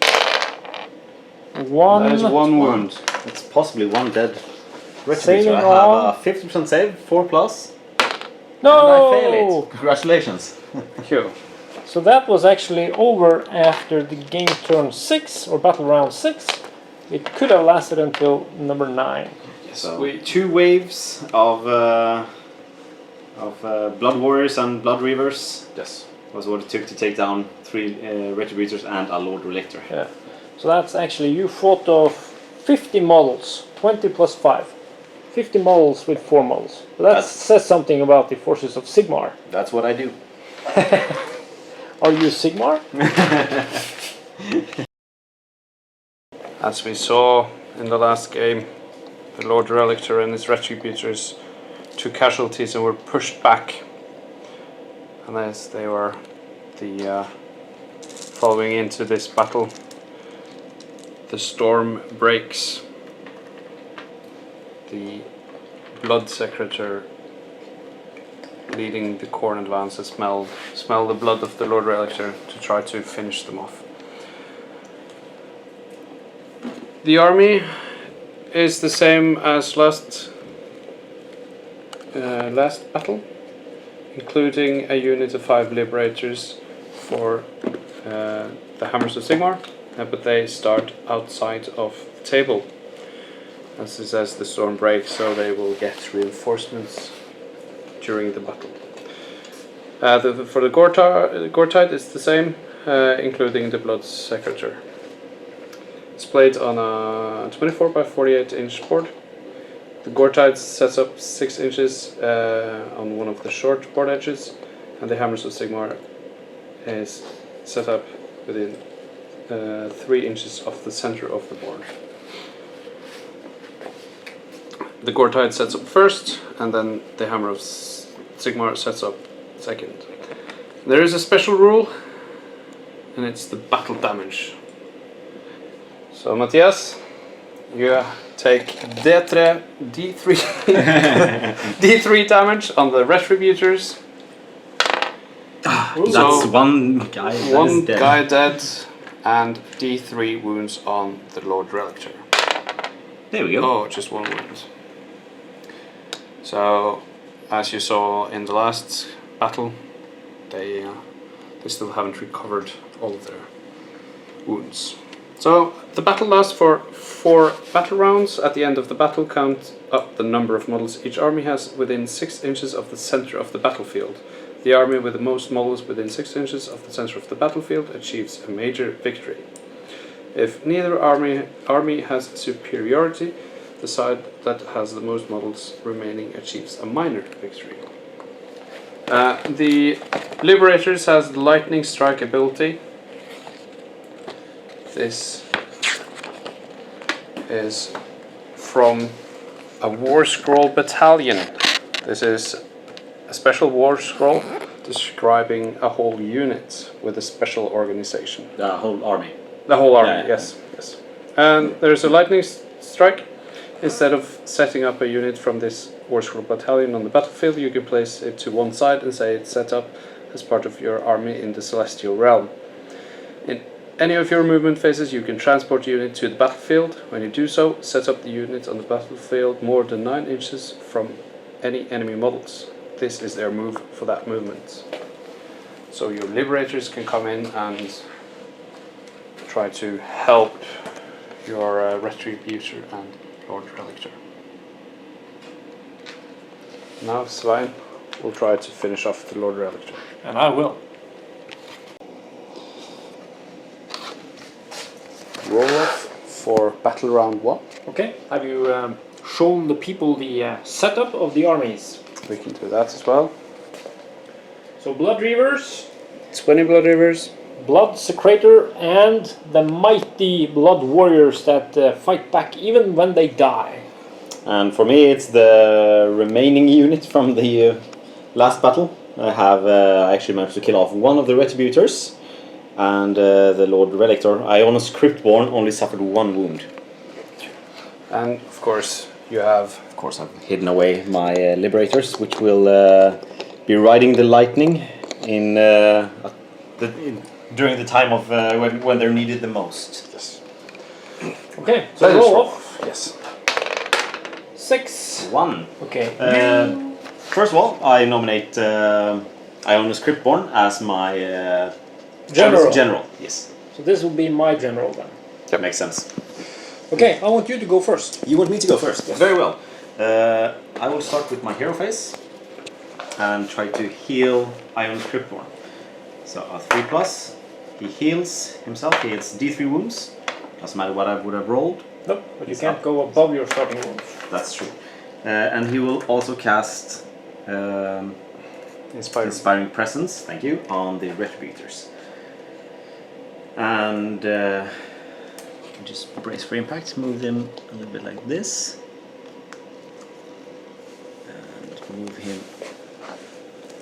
1. That is 1 wound. It's possibly 1 dead Retributor. Saving I all. have a 50% save, 4+. No! And I fail it. Congratulations. Phew. So that was actually over after the game turn 6, or battle round 6. It could have lasted until number 9. Yes, So 2 waves of of Blood Warriors and Blood Reavers. Yes. Was what it took to take down 3 Retributors and a Lord Relictor. Yeah. So that's actually, you fought off 50 models, 20 plus 5. 50 models with 4 models. So that says something about the forces of Sigmar. That's what I do. Are you Sigmar? As we saw in the last game, the Lord Relictor and his Retributors took casualties and were pushed back. And as they were following into this battle, the storm breaks. The Blood Secretary leading the Khorne advance has smell the blood of the Lord Relictor to try to finish them off. The army is the same as last battle, including a unit of 5 Liberators for the Hammers of Sigmar, but they start outside of the table. As it says, the storm breaks, so they will get reinforcements during the battle. For the Gortite, it's the same, including the Blood Secretary. It's played on a 24 by 48 inch board. The Gortite sets up 6 inches on one of the short board edges, and the Hammers of Sigmar is set up within 3 inches of the center of the board. The Gortite sets up first, and then the Hammer of Sigmar sets up second. There is a special rule, and it's the battle damage. So Matthias, you take D3 D3 damage on the Retributors. That's So, one guy. that One is dead. guy dead, and D3 wounds on the Lord Relictor. There we go. Oh, just 1 wound. So, as you saw in the last battle, they still haven't recovered all of their wounds. So, the battle lasts for 4 battle rounds. At the end of the battle, count up the number of models each army has within 6 inches of the center of the battlefield. The army with the most models within 6 inches of the center of the battlefield achieves a major victory. If neither army has superiority, the side that has the most models remaining achieves a minor victory. The Liberators has the Lightning Strike ability. This is from a War Scroll battalion. This is a special War Scroll describing a whole unit with a special organization. The whole army. The whole army, Yeah. yes. And there's a Lightning Strike. Instead of setting up a unit from this War Scroll battalion on the battlefield, you can place it to one side and say it's set up as part of your army in the Celestial Realm. In any of your movement phases, you can transport the unit to the battlefield. When you do so, set up the unit on the battlefield more than 9 inches from any enemy models. This is their move for that movement. So your Liberators can come in and try to help your Retributor and Lord Relictor. Now Svein will try to finish off the Lord Relictor. And I will. Roll off for battle round 1. Okay, have you shown the people the setup of the armies? We can do that as well. So Blood Reavers, 20 Blood Reavers. Blood Secretor, and the mighty Blood Warriors that fight back even when they die. And for me, it's the remaining unit from the last battle. I have actually managed to kill off one of the Retributors, and the Lord Relictor, Ionis Cryptborn, only suffered 1 wound. And of course, you have. Of course, I've hidden away my Liberators, which will be riding the lightning during the time of when they're needed the most. Yes. Okay, so roll off. Yes. 6. 1. Okay. First of all, I nominate Ionis Cryptborn as my General. Yes. So this will be my general then. That makes sense. Okay, I want you to go first. You want me to go first? Yes. Very well. I will start with my hero phase. and try to heal Iron Cryptborn. So a 3+, he heals himself, he gets D3 wounds, doesn't matter what I would have rolled. Nope, but you can't go above your starting wounds. That's true. And he will also cast Inspiring Presence, thank you, on the Retributors. And just brace for impact, move them a little bit like this. And move him.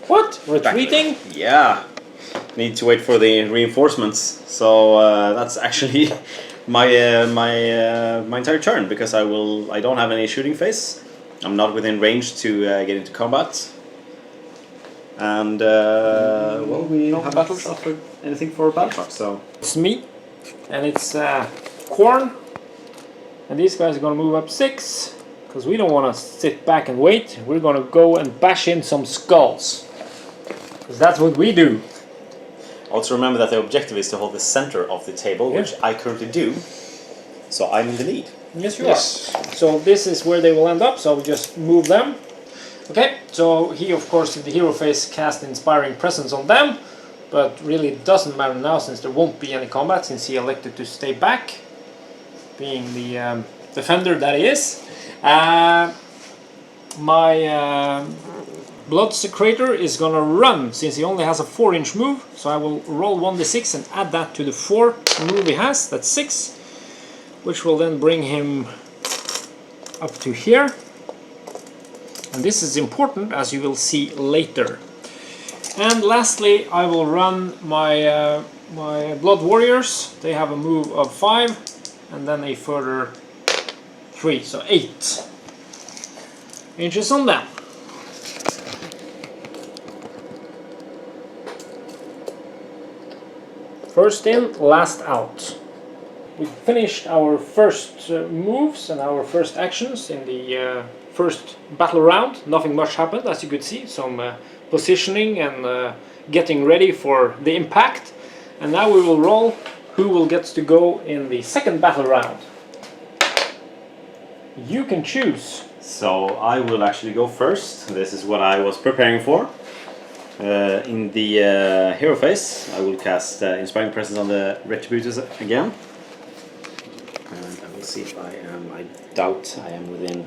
What? Retreating? Back. Yeah. Need to wait for the reinforcements. So that's actually my entire turn, because I don't have any shooting phase. I'm not within range to get into combat. And well, we haven't suffered anything for battle shock, so it's me, and it's Corn, and these guys are gonna move up 6 because we don't want to sit back and wait. We're gonna go and bash in some skulls because that's what we do. also remember that the objective is to hold the center of the table, which I currently do. So I'm in the lead. Yes, you are. So this is where they will end up. So I'll just move them. Okay, so he, of course, in the hero phase, cast Inspiring Presence on them, but really it doesn't matter now since there won't be any combat, since he elected to stay back, being the defender that he is. My Blood Secretor is gonna run, since he only has a 4-inch move, so I will roll 1d6 and add that to the 4 move he has, that's 6, which will then bring him up to here. And this is important, as you will see later. And lastly, I will run my my Blood Warriors. They have a move of 5, and then a further 3, so 8 inches on them. First in, last out. We finished our first moves and our first actions in the first battle round. Nothing much happened, as you could see. Some positioning and getting ready for the impact. And now we will roll who will get to go in the second battle round. You can choose. So I will actually go first. This is what I was preparing for. In the hero phase, I will cast Inspiring Presence on the Retributors again. And I will see if I am, I doubt I am within,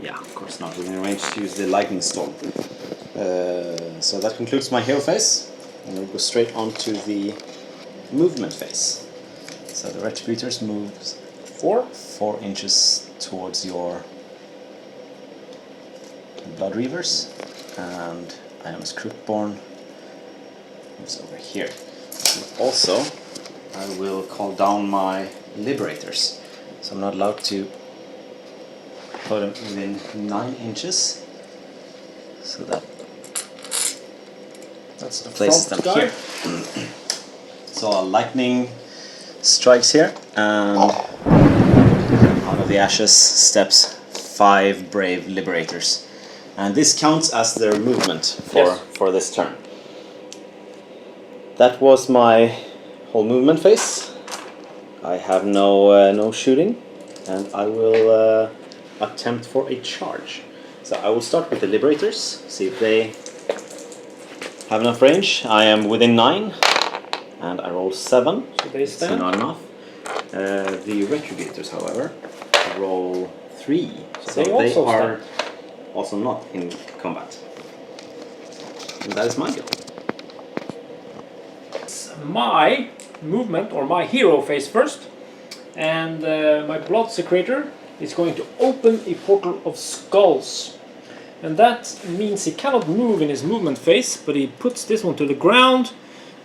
yeah, of course not within range to use the Lightning Storm. So that concludes my hero phase, and we'll go straight on to the movement phase. So the Retributors moves 4 inches towards your Blood Reavers, and I am as Crookborn moves over here. And also, I will call down my Liberators. So I'm not allowed to put them within 9 inches. So that's the places them here. So a lightning strikes here, and out of the ashes steps 5 brave Liberators. And this counts as their movement for this turn. That was my whole movement phase. I have no shooting, and I will attempt for a charge. So I will start with the Liberators, see if they have enough range. I am within 9, and I roll 7. So they stand. So not enough. The Retributors, however, roll 3. So they are also not in combat. And that is my go. It's my movement, or my hero phase first, and my Blood Secretor is going to open a portal of skulls, and that means he cannot move in his movement phase, but he puts this one to the ground,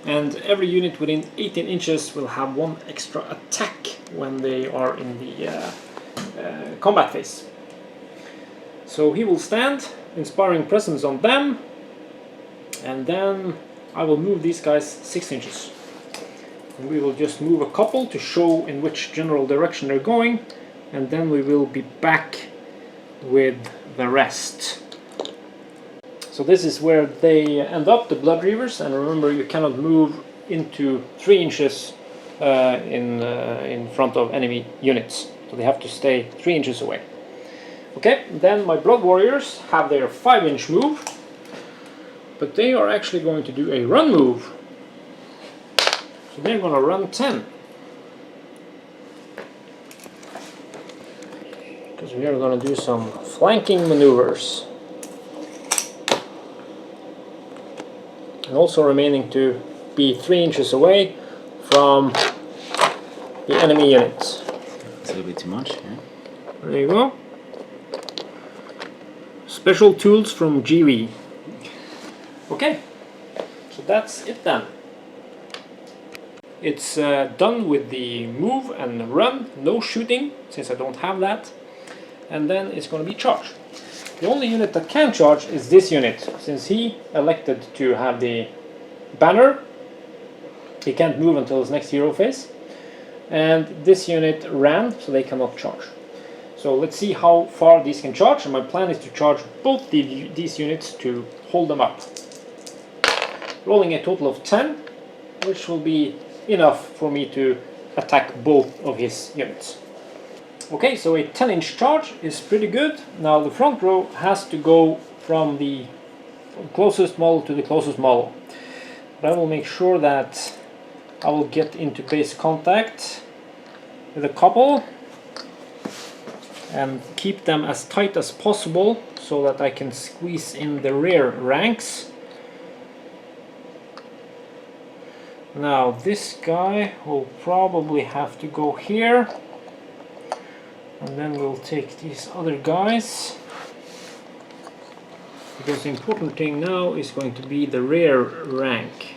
and every unit within 18 inches will have 1 extra attack when they are in the combat phase. So he will stand, Inspiring Presence on them, and then I will move these guys 6 inches. And we will just move a couple to show in which general direction they're going, and then we will be back with the rest. So this is where they end up, the Blood Reavers, and remember you cannot move into 3 inches in front of enemy units, so they have to stay 3 inches away. Okay, then my Blood Warriors have their 5-inch move, but they are actually going to do a run move. So they're going to run 10. Because we are going to do some flanking maneuvers. And also remaining to be 3 inches away from the enemy units. It's a little bit too much, yeah. There you go. Special tools from GV. Okay, so that's it then. It's done with the move and run, no shooting, since I don't have that. And then it's going to be charged. The only unit that can charge is this unit, since he elected to have the banner. He can't move until his next hero phase. And this unit ran, so they cannot charge. So let's see how far these can charge, and my plan is to charge both these units to hold them up. Rolling a total of 10, which will be enough for me to attack both of his units. Okay, so a 10-inch charge is pretty good. Now the front row has to go from the closest model to the closest model. But I will make sure that I will get into base contact with a couple and keep them as tight as possible so that I can squeeze in the rear ranks. Now this guy will probably have to go here, and then we'll take these other guys, because the important thing now is going to be the rear rank.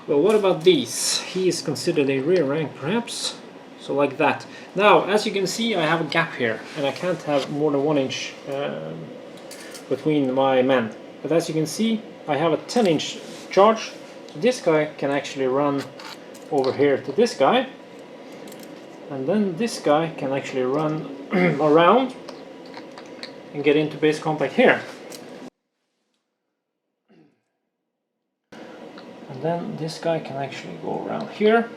Well, what about these? He is considered a rear rank perhaps, so like that. Now as you can see, I have a gap here and I can't have more than 1 inch between my men, but as you can see I have a 10-inch charge. So this guy can actually run over here to this guy, and then this guy can actually run around and get into base contact here. And then this guy can actually go around here.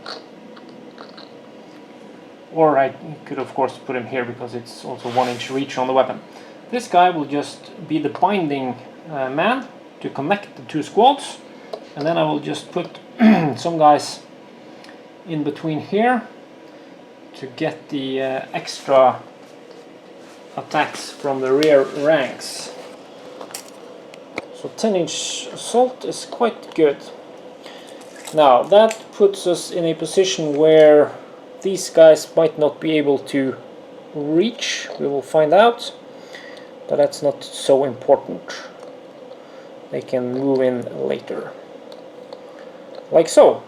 Or I could of course put him here because it's also 1 inch reach on the weapon. This guy will just be the binding man to connect the two squads. And then I will just put some guys in between here to get the extra attacks from the rear ranks. So 10-inch assault is quite good. Now that puts us in a position where these guys might not be able to reach. We will find out, but that's not so important. They can move in later. Like so.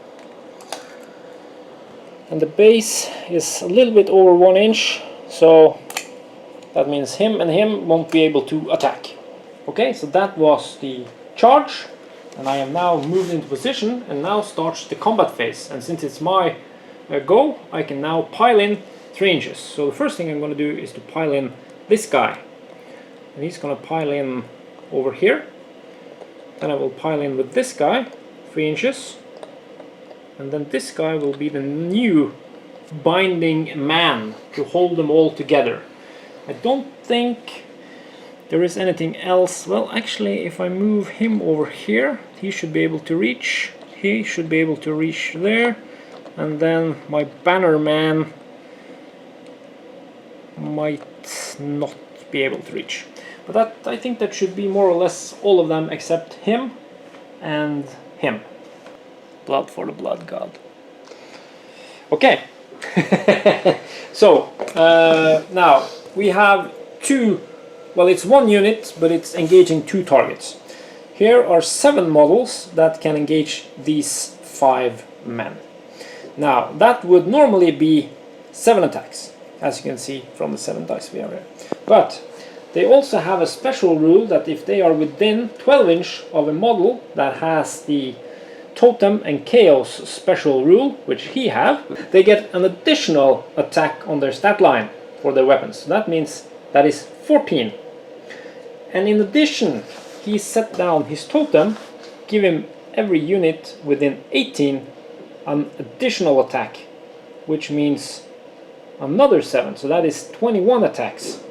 And the base is a little bit over 1 inch, so that means him and him won't be able to attack. Okay, so that was the charge, and I am now moved into position, and now starts the combat phase. And since it's my go, I can now pile in 3 inches. So the first thing I'm going to do is to pile in this guy, and he's going to pile in over here. Then I will pile in with this guy 3 inches. And then this guy will be the new binding man to hold them all together. I don't think there is anything else. Well, actually, if I move him over here, he should be able to reach. He should be able to reach there. And then my banner man might not be able to reach. But that, I think that should be more or less all of them except him and him. Blood for the blood god. Okay. So now we have two, well, it's one unit, but it's engaging 2 targets. Here are 7 models that can engage these 5 men. Now that would normally be 7 attacks, as you can see from the 7 dice we have here. But they also have a special rule that if they are within 12 inch of a model that has the Totem and Chaos special rule, which he have, they get an additional attack on their stat line for their weapons. So that means that is 14. And in addition, he set down his Totem, give him every unit within 18 an additional attack, which means another 7. So that is 21 attacks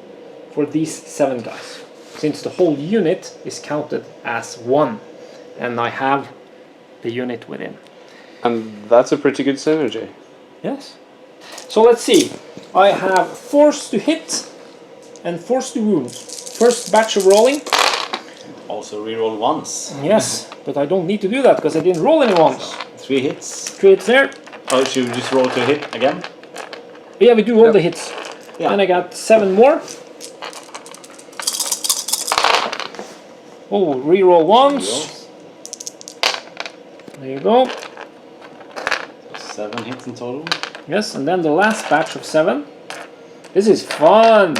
for these 7 guys. since the whole unit is counted as 1, and I have the unit within. And that's a pretty good synergy. Yes. So let's see. I have force to hit and force to wound. First batch of rolling. Also reroll once. Yes, but I don't need to do that because I didn't roll any ones. 3 hits. 3 hits there. Oh, should we just roll to hit again? Yeah, we do all the hits. Yeah. Then I got 7 more. Oh, reroll once. There you go. 7 hits in total. Yes, and then the last batch of 7. This is fun.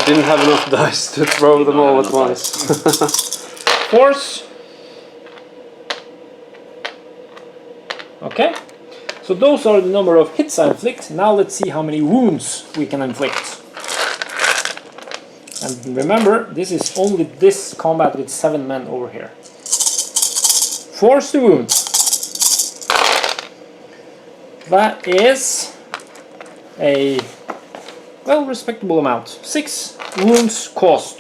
Didn't have enough dice to throw them all at once. Force. Okay. So those are the number of hits I inflict. Now let's see how many wounds we can inflict. And remember, this is only this combat with 7 men over here. Force to wound. That is a well respectable amount. 6 wounds caused.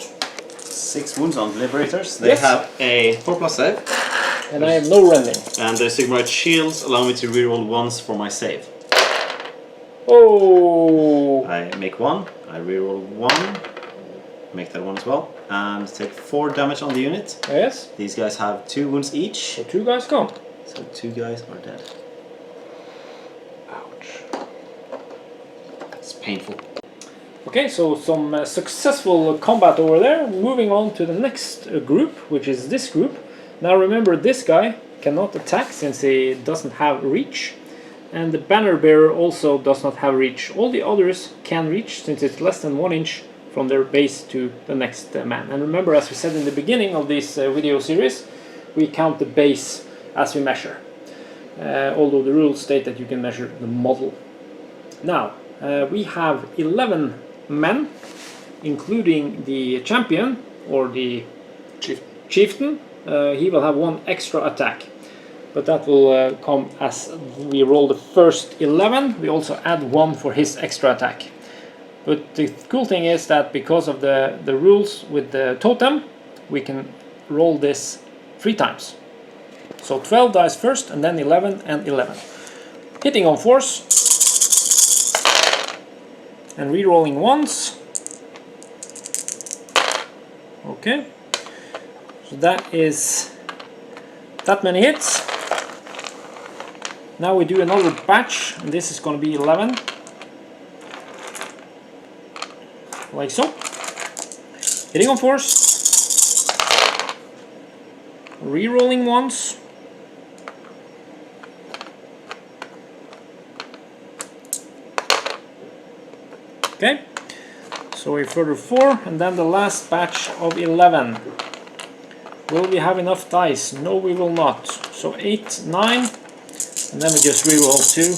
6 wounds on Liberators. They Yes. have a 4+ save. And I have no rending. And the Sigmarite shields allow me to reroll once for my save. Oh! I make 1, I reroll 1, make that 1 as well, and take 4 damage on the unit. Yes. These guys have 2 wounds each, So 2 guys come. so 2 guys are dead. Ouch. It's painful. Okay, so some successful combat over there. Moving on to the next group, which is this group. Now remember, this guy cannot attack since he doesn't have reach. And the banner bearer also does not have reach. All the others can reach since it's less than 1 inch from their base to the next man. And remember, as we said in the beginning of this video series, we count the base as we measure. Although the rules state that you can measure the model. Now, we have 11 men, including the champion or the chieftain. He will have 1 extra attack, but that will come as we roll the first 11. We also add 1 for his extra attack. But the cool thing is that because of the rules with the totem, we can roll this 3 times. So 12 dice first, and then 11 and 11. Hitting on force and re-rolling once. Okay. So that is that many hits. Now we do another batch, and this is going to be 11. Like so. Hitting on force. Re-rolling once. Okay. So a further 4, and then the last batch of 11. Will we have enough dice? No, we will not. So 8, 9, and then we just re-roll 2.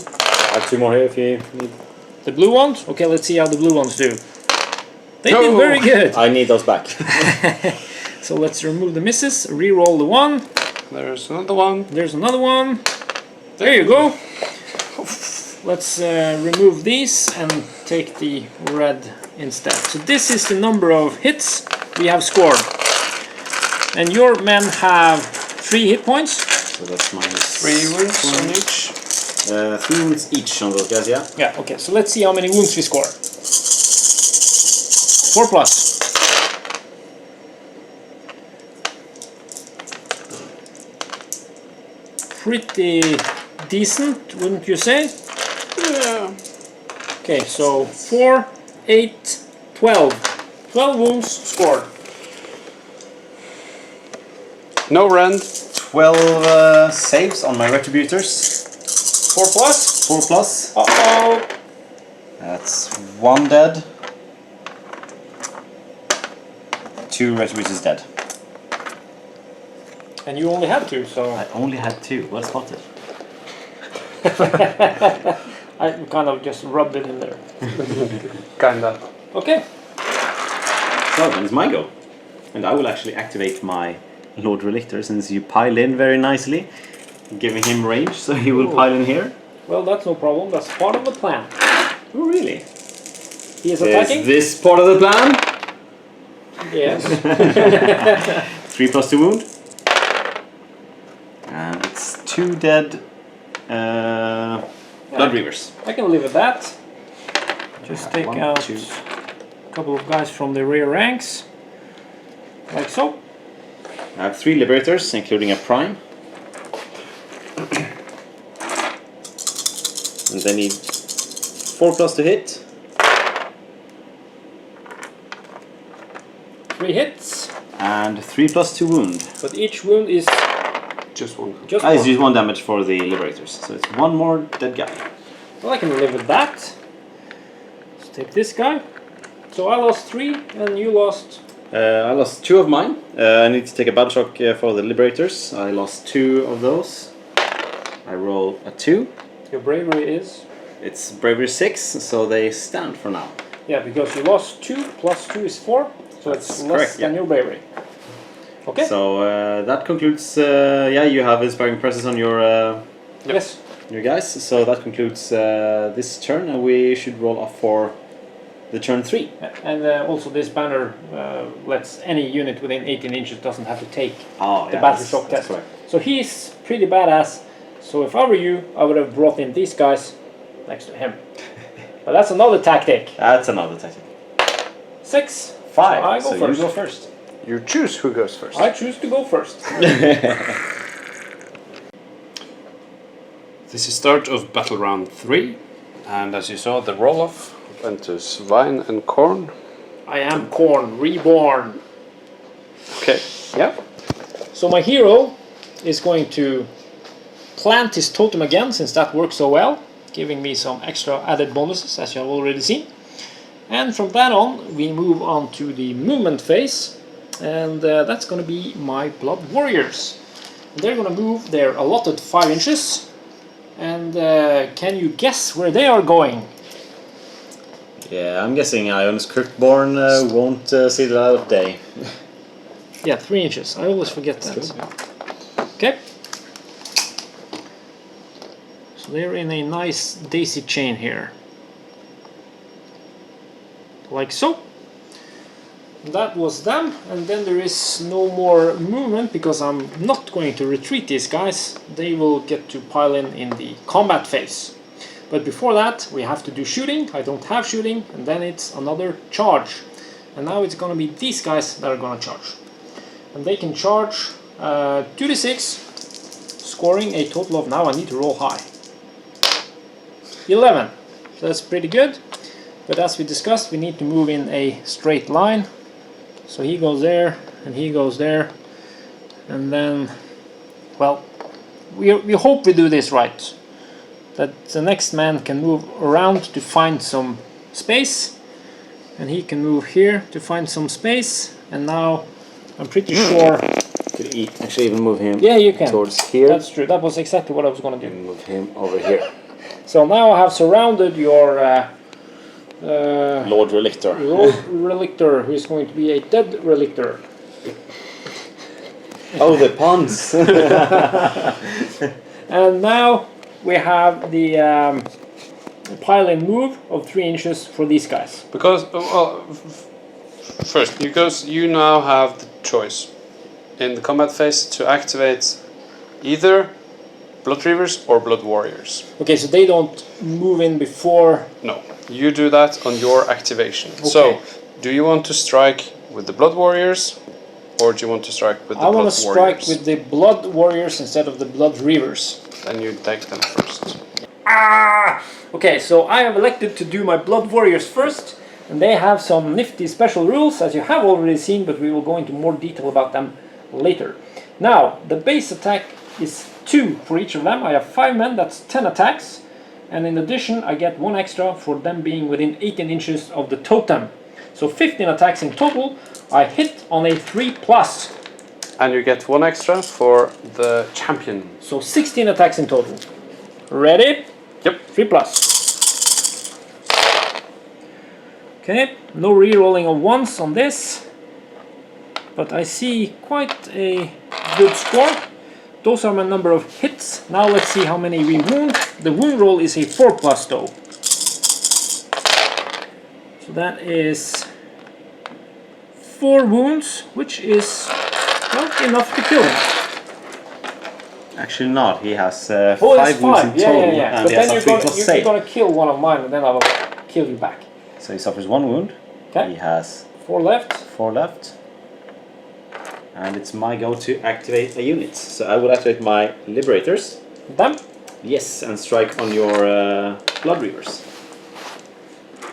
I have 2 more here if you need. The blue ones? Okay, let's see how the blue ones do. They did very good. I need those back. So let's remove the misses, re-roll the 1. There's another one. There's another one. There you go. Let's remove these and take the red instead. So this is the number of hits we have scored. And your men have 3 hit points. So that's minus 3 wounds on each. 3 wounds each on those guys, yeah? Yeah, okay, so let's see how many wounds we score. 4 plus. Pretty decent, wouldn't you say? Yeah. Okay, so 4, 8, 12. 12 wounds scored. No rend. 12 saves on my Retributors. 4 plus. 4 plus. Uh-oh. That's 1 dead. 2 Retributors dead. And you only had 2, so... I only had 2. Well spotted. I kind of just rubbed it in there. Kinda. Okay. So then it's my go. And I will actually activate my Lord Relictor since you pile in very nicely, giving him range, so he will pile in here. Well, that's no problem. That's part of the plan. Oh, really? He is attacking. Is this part of the plan? Yes. 3 plus 2 wound. And it's 2 dead Blood Reavers. I can live with that. Just take 1, out 2. a couple of guys from the rear ranks. Like so. I have 3 Liberators, including a Prime. And they need 4 plus to hit. 3 hits. And 3 plus 2 wound. But each wound is Just one. just I one. just use 1 damage for the Liberators. So it's 1 more dead guy. Well, I can live with that. Let's take this guy. So I lost 3 and you lost... I lost 2 of mine. I need to take a battle shock for the Liberators. I lost 2 of those. I roll a 2. Your bravery is... It's bravery 6, so they stand for now. Yeah, because you lost 2 plus 2 is 4. So That's it's correct, less than your bravery. Okay. So that concludes. Yeah, you have inspiring presence on your Yes. your guys. So that concludes this turn, and we should roll off for the turn 3. And also this banner lets any unit within 18 inches doesn't have to take Oh, the battle shock test. correct. So he's pretty badass. So if I were you, I would have brought in these guys next to him. But that's another tactic. That's another tactic. 6. 5. I go so first. you go first. You choose who goes first. I choose to go first. This is start of battle round 3, and as you saw, the roll-off went to Svein and Korn. I am Korn, reborn. Okay, yeah. So my hero is going to plant his totem again, since that works so well, giving me some extra added bonuses, as you have already seen. And from that on, we move on to the movement phase, and that's going to be my Blood Warriors. They're going to move their allotted 5 inches, and can you guess where they are going? Yeah, I'm guessing Ion's Cryptborn won't see the light of day. Yeah, 3 inches. I always forget that. Okay. So they're in a nice daisy chain here. Like so. That was them, and then there is no more movement because I'm not going to retreat these guys. They will get to pile in the combat phase. But before that, we have to do shooting. I don't have shooting, and then it's another charge. And now it's going to be these guys that are going to charge. And they can charge 2d6, scoring a total of, now I need to roll high, 11. So that's pretty good. But as we discussed, we need to move in a straight line. So he goes there, and he goes there. And then, well, we hope we do this right. That the next man can move around to find some space. And he can move here to find some space. And now, I'm pretty sure... Could actually even move him Yeah, you can. towards here. That's true. That was exactly what I was going to do. And move him over here. So now I have surrounded your... Lord Relictor. Lord Relictor, who is going to be a dead Relictor. Oh, the puns! And now we have the pile-in move of 3 inches for these guys. Because, first, because you now have the choice in the combat phase to activate either Blood Reavers or Blood Warriors. Okay, so they don't move in before... No, you do that on your activation. Okay. So, do you want to strike with the Blood Warriors, or do you want to strike with the I Blood want to Warriors? strike with the Blood Warriors instead of the Blood Reavers. Then you take them first. Ah! Okay, so I have elected to do my Blood Warriors first, and they have some nifty special rules, as you have already seen, but we will go into more detail about them later. Now, the base attack is 2 for each of them. I have 5 men, that's 10 attacks, and in addition I get 1 extra for them being within 18 inches of the totem. So 15 attacks in total. I hit on a 3+. And you get 1 extra for the champion. So 16 attacks in total. Ready? Yep. 3+. Okay, no re-rolling of ones on this. But I see quite a good score. Those are my number of hits. Now let's see how many we wound. The wound roll is a 4+ though. So that is 4 wounds, which is well, enough to kill him. Actually not, he has 5 Oh, it's wounds in 5, yeah, total, yeah, yeah. and But he has then a 3 plus you're save. gonna kill one of mine, and then I will kill you back. So he suffers 1 wound. Okay. He has 4 left. 4 left. And it's my go to activate a unit. So I will activate my Liberators. Them. Yes, and strike on your Blood Reavers.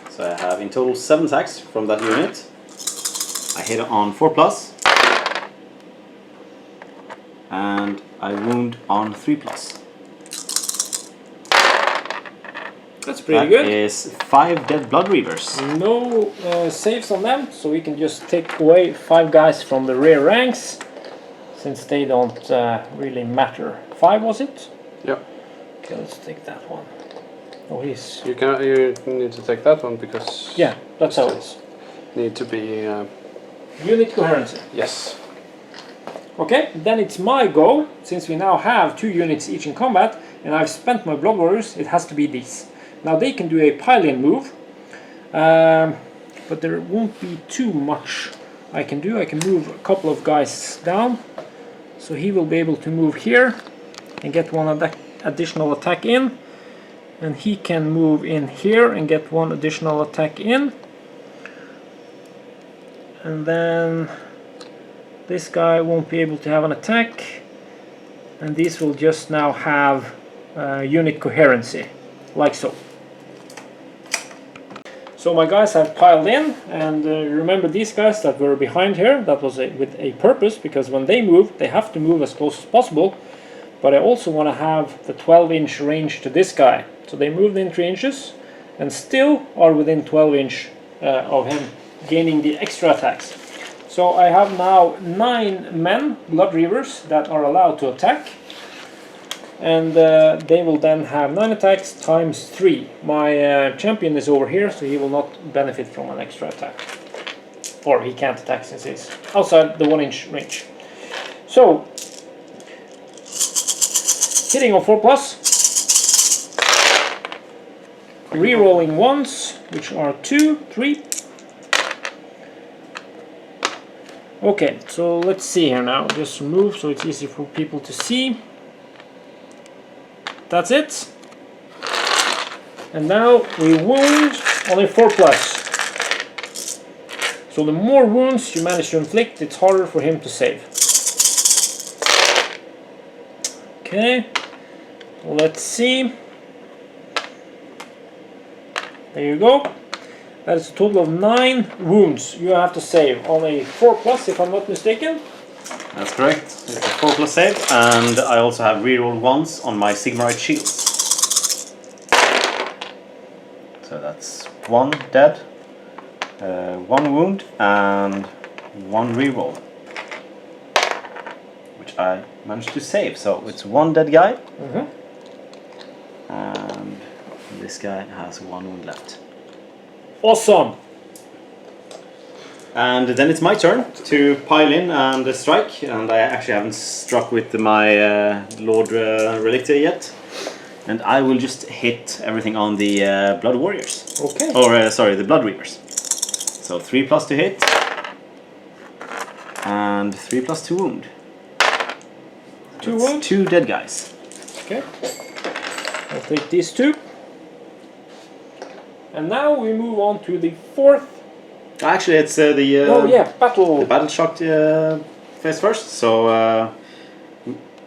So I have in total 7 attacks from that unit. I hit on 4 plus. And I wound on 3 plus. That's pretty That good. is 5 dead Blood Reavers. No saves on them, so we can just take away 5 guys from the rear ranks, since they don't really matter. 5 was it? Yeah. Okay, let's take that one. Oh, he's... You need to take that one because Yeah, that's how it is. need to be Unit coherency. yes. Okay, then it's my go, since we now have 2 units each in combat, and I've spent my Blood Warriors, it has to be these. Now they can do a pile-in move, but there won't be too much I can do. I can move a couple of guys down, so he will be able to move here and get one additional attack in, and he can move in here and get 1 additional attack in, and then this guy won't be able to have an attack, and these will just now have unit coherency, like so. So my guys have piled in, and remember these guys that were behind here, that was with a purpose, because when they move, they have to move as close as possible, but I also want to have the 12-inch range to this guy. So they moved in 3 inches, and still are within 12-inch of him gaining the extra attacks. So I have now 9 men, Blood Reavers, that are allowed to attack. And they will then have 9 attacks times 3. My champion is over here, so he will not benefit from an extra attack. Or he can't attack since he's outside the 1-inch range. So, hitting on 4 plus. Rerolling ones, which are 2, 3. Okay, so let's see here now. Just move so it's easy for people to see. That's it. And now we wound on a 4 plus. So the more wounds you manage to inflict, it's harder for him to save. Okay, let's see. There you go. That is a total of 9 wounds you have to save on a 4 plus, if I'm not mistaken. That's correct. It's a 4 plus save, and I also have reroll 1s on my Sigmarite shields. So that's 1 dead, 1 wound, and 1 reroll, which I managed to save. So it's 1 dead guy, and this guy has 1 wound left. Awesome! And then it's my turn to pile in and strike, and I actually haven't struck with my Lord Relictor yet. And I will just hit everything on the Blood Warriors. Okay. Or, sorry, the Blood Reavers. So 3 plus to hit, and 3 plus to wound. 2 That's wounds? 2 dead guys. Okay. I'll take these 2. And now we move on to the 4th. Actually, it's the oh yeah, battle. the battle shock phase first. So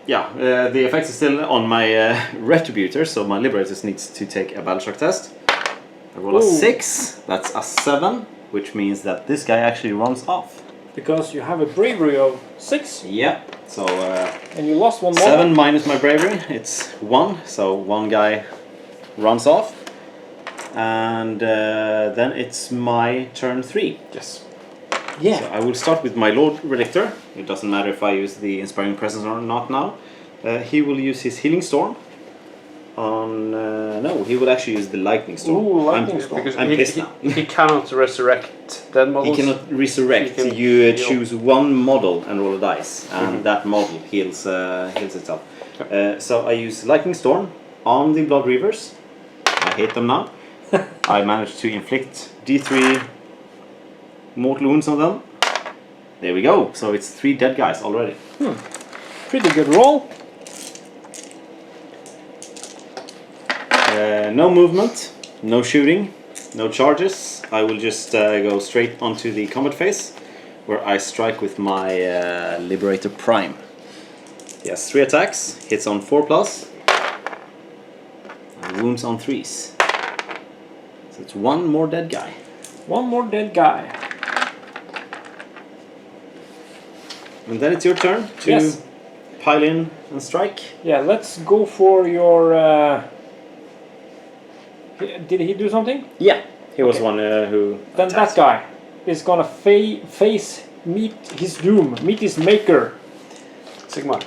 yeah, the effects is still on my Retributor, so my Liberators needs to take a battle shock test. I roll a 6. That's a 7, which means that this guy actually runs off. Because you have a bravery of 6. Yeah. So And you lost 1 more. 7 minus my bravery, it's 1. So 1 guy runs off. And then it's my turn 3. Yes. Yeah. So I will start with my Lord Relictor. It doesn't matter if I use the Inspiring Presence or not now. He will use his Healing Storm on... no, he will actually use the Lightning Storm. Ooh, Lightning Storm. Because I'm pissed now. he cannot resurrect dead models. He cannot resurrect. He can You heal. choose 1 model and roll a dice, and that model heals itself. So I use Lightning Storm on the Blood Reavers. I hit them now. I managed to inflict D3 mortal wounds on them. There we go. So it's 3 dead guys already. Pretty good roll. No movement, no shooting, no charges. I will just go straight onto the combat phase, where I strike with my Liberator Prime. He has 3 attacks, hits on 4+, and wounds on 3s. So it's 1 more dead guy. One more dead guy. And then it's your turn to Yes. pile in and strike. Yeah, let's go for your... Did he do something? Yeah, he was Okay. one who. Then that guy is gonna meet his doom, meet his maker. Sigmar.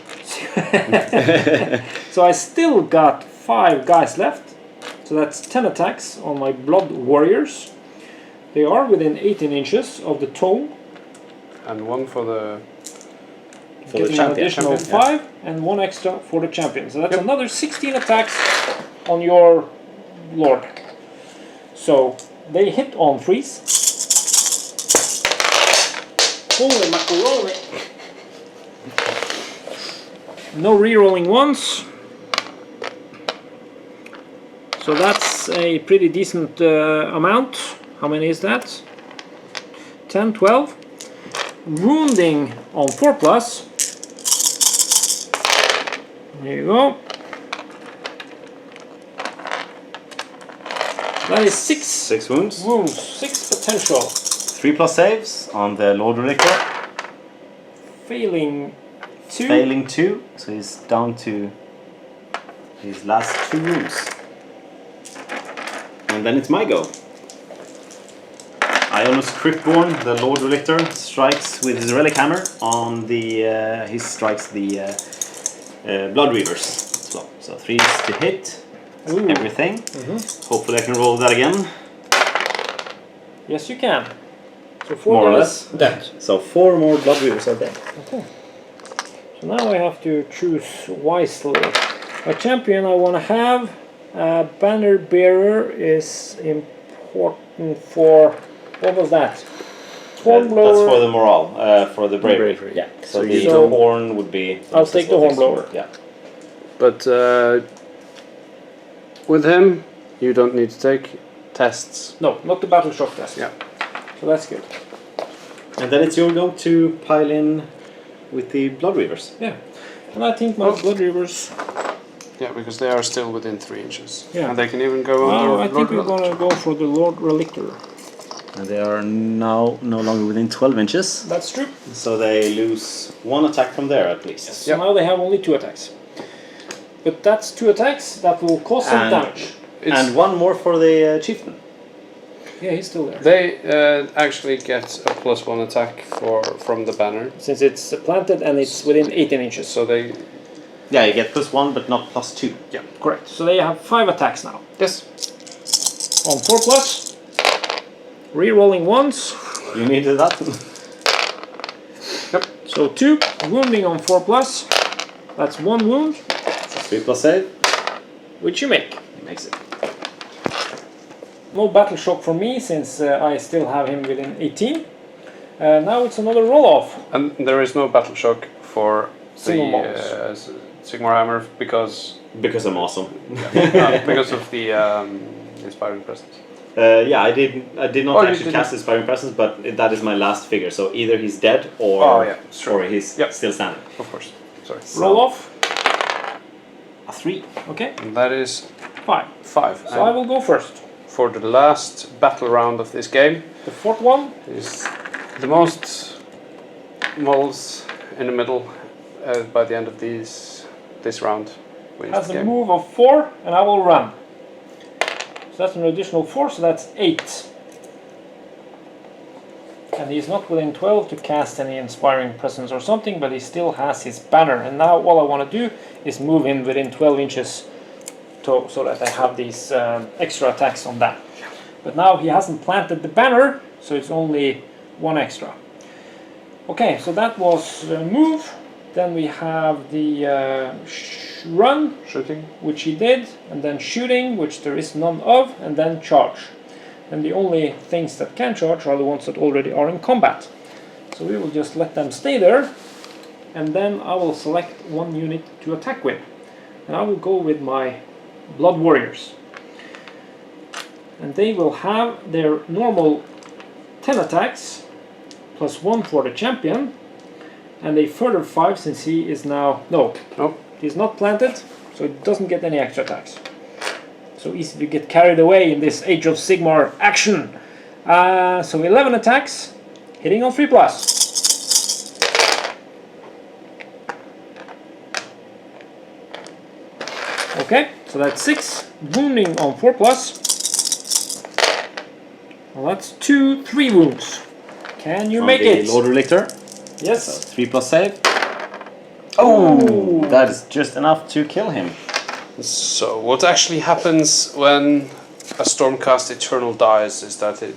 So I still got 5 guys left. So that's 10 attacks on my Blood Warriors. They are within 18 inches of the tome. And 1 for the... For the Getting an champion. additional Champion, yeah. 5 and 1 extra for the champion. So that's another 16 attacks on your lord. So they hit on 3s. Holy macaroni! No re-rolling ones. So that's a pretty decent amount. How many is that? 10, 12. Wounding on 4+. There you go. That is 6 6 wounds. wounds, 6 potential. 3+ saves on the Lord Relictor. Failing 2. Failing 2, so he's down to his last 2 wounds. And then it's my go. Ionos Cryptborn, the Lord Relictor, strikes with his Relic Hammer on the. He strikes the Blood Reavers as well. So 3s to hit, Ooh. everything. Hopefully I can roll that again. Yes, you can. So 4 More or guys less. dead. So 4 more Blood Reavers are dead. Okay. So now I have to choose wisely. A champion I want to have. Banner bearer is important for. What was that? Hornblower. That's for the morale, for the bravery. Yeah. So the So- horn would be. I'll take the hornblower. Yeah. But with him, you don't need to take tests. No, not the battle shock test. Yeah. So that's good. And then it's your go to pile in with the Blood Reavers. Yeah. And I think my Blood Reavers. Yeah, because they are still within 3 inches. Yeah. And they can even go Well, under I think we're Lord gonna go for the Lord Relictor. And they are now no longer within 12 inches. That's true. So they lose 1 attack from there at least. So now they have only 2 attacks. But that's 2 attacks that will cause some And- damage. It's- And 1 more for the chieftain. Yeah, he's still there. They actually get a +1 attack from the banner. Since it's planted and it's within 18 inches. So they... Yeah, you get +1 but not +2. Yeah. Correct. So they have 5 attacks now. Yes. On 4+. Re-rolling ones. You needed that? Yep. So 2. Wounding on 4+. That's 1 wound, 3+ save. which you make. Makes it. No battle shock for me since I still have him within 18. Now it's another roll-off. And there is no battle shock for Single the models. Sigmar Hammer because Because I'm awesome. because of the inspiring presence. Yeah, I did not Oh, you actually didn't. cast Inspiring Presence, but that is my last figure. So either he's dead or Oh, yeah, sure. or he's Yep. still standing. Of course. Sorry. Roll off. A 3. Okay. And that is 5. 5. So I will go first. For the last battle round of this game The 4th one. is the most models in the middle by the end of this round wins Has the a game. move of 4 and I will run. So that's an additional 4, so that's 8. And he's not within 12 to cast any Inspiring Presence or something, but he still has his banner. And now all I want to do is move him within 12 inches so that I have these extra attacks on that. But now he hasn't planted the banner, so it's only 1 extra. Okay, so that was move. Then we have the run, Shooting. which he did, and then shooting, which there is none of, and then charge. And the only things that can charge are the ones that already are in combat. So we will just let them stay there, and then I will select one unit to attack with. And I will go with my Blood Warriors. And they will have their normal 10 attacks, plus 1 for the champion, and a further 5 since he is now... No, he's not planted, so it doesn't get any extra attacks. So easy to get carried away in this Age of Sigmar action. So 11 attacks, hitting on 3+. Okay, so that's 6, wounding on 4+. Well, that's 2, 3 wounds. Can you make it? Lord Relictor. Yes. So 3+ save. Oh, that is just enough to kill him. So what actually happens when a Stormcast Eternal dies is that it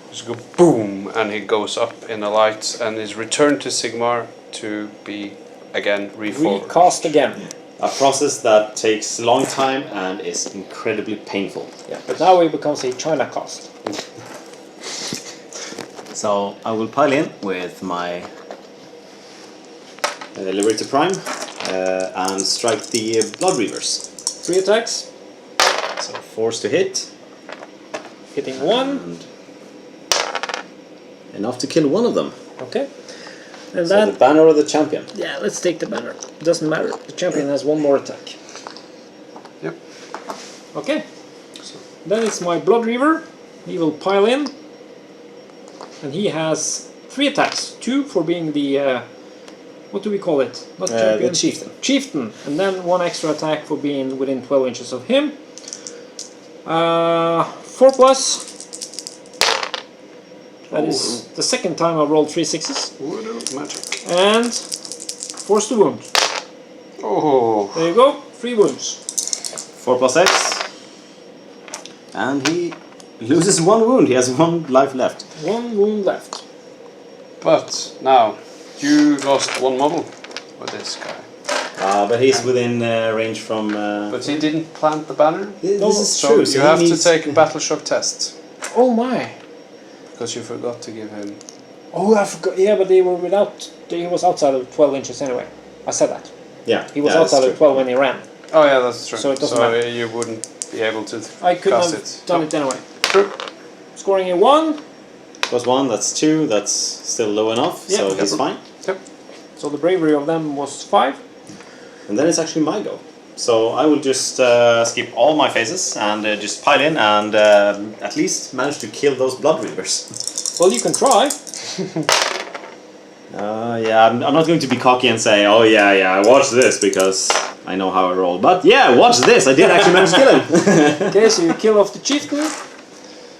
just go boom and it goes up in the light and is returned to Sigmar to be again reforged. Recast again. A process that takes a long time and is incredibly painful. Yeah, but now it becomes a China cast. So I will pile in with my Liberator Prime and strike the Blood Reavers. 3 attacks, So force to hit. hitting 1. And enough to kill one of them. Okay. And So that... the banner of the champion. Yeah, let's take the banner. Doesn't matter. The champion has 1 more attack. Yep. Okay. Then it's my Blood Reaver. He will pile in. And he has 3 attacks. 2 for being the... what do we call it? Not champion. The chieftain. Chieftain. And then 1 extra attack for being within 12 inches of him. 4+. That is the second time I rolled 3 6s. Voodoo magic. And force to wound. Oh. There you go. 3 wounds. 4+X. And he loses 1 wound. He has 1 life left. 1 wound left. But now you lost 1 model with this guy. But he's within range from... But he didn't plant the banner. This is So true. you have to take a battle shock test Oh my. because you forgot to give him. Oh, I forgot. Yeah, but they were without... He was outside of 12 inches anyway. I said that. Yeah. He was yeah, that's outside true. of 12 when he ran. Oh yeah, that's true. So it doesn't matter. You wouldn't be able to I couldn't cast have it. done it anyway. True. Scoring a 1. +1, that's 2. That's still low enough, Yeah. so he's fine. Yep. So the bravery of them was 5. And then it's actually my go. So I will just skip all my phases and just pile in and at least manage to kill those Blood Reavers. Well, you can try. Yeah, I'm not going to be cocky and say, oh yeah, watch this because I know how I roll. But yeah, watch this, I did actually manage to kill him. Okay, so you kill off the chieftain.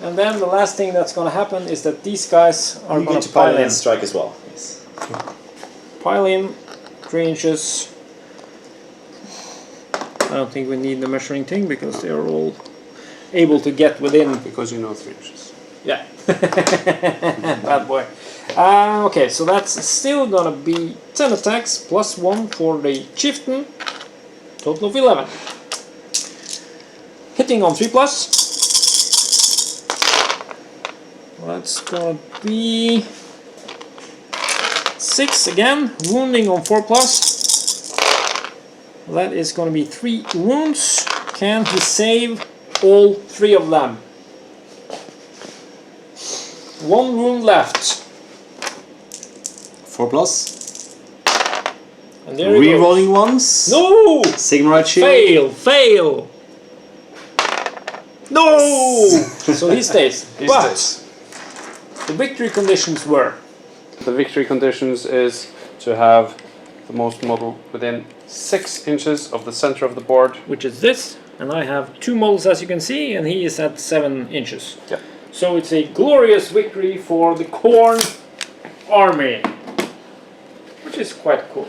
And then the last thing that's going to happen is that these guys are You going get to to pile pile in in. and strike as well. Yes. Pile in 3 inches. I don't think we need the measuring thing because they are all able to get within. Because you know 3 inches. Yeah. Bad boy. Okay, so that's still gonna be 10 attacks plus 1 for the chieftain. Total of 11. Hitting on 3+. That's gonna be 6 again. Wounding on 4+. That is gonna be 3 wounds. Can he save all 3 of them? 1 wound left. 4+. And there he goes. Re-rolling ones. No! Sigmarite shield. Fail! No! So he stays. He But stays. the victory conditions were The victory conditions is to have the most model within 6 inches of the center of the board. which is this, and I have 2 models as you can see, and he is at 7 inches. Yeah. So it's a glorious victory for the Khorne army, which is quite cool.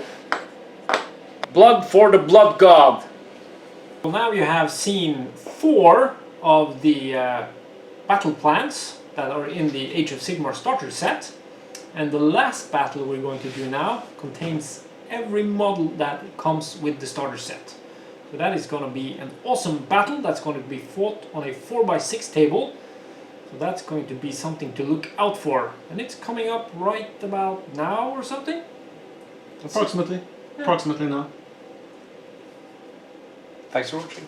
Blood for the Blood God. Well, now you have seen 4 of the battle plans that are in the Age of Sigmar starter set, and the last battle we're going to do now contains every model that comes with the starter set. So that is going to be an awesome battle that's going to be fought on a 4x6 table. So that's going to be something to look out for. And it's coming up right about now or something? Approximately. Yeah. Approximately now. Thanks for watching.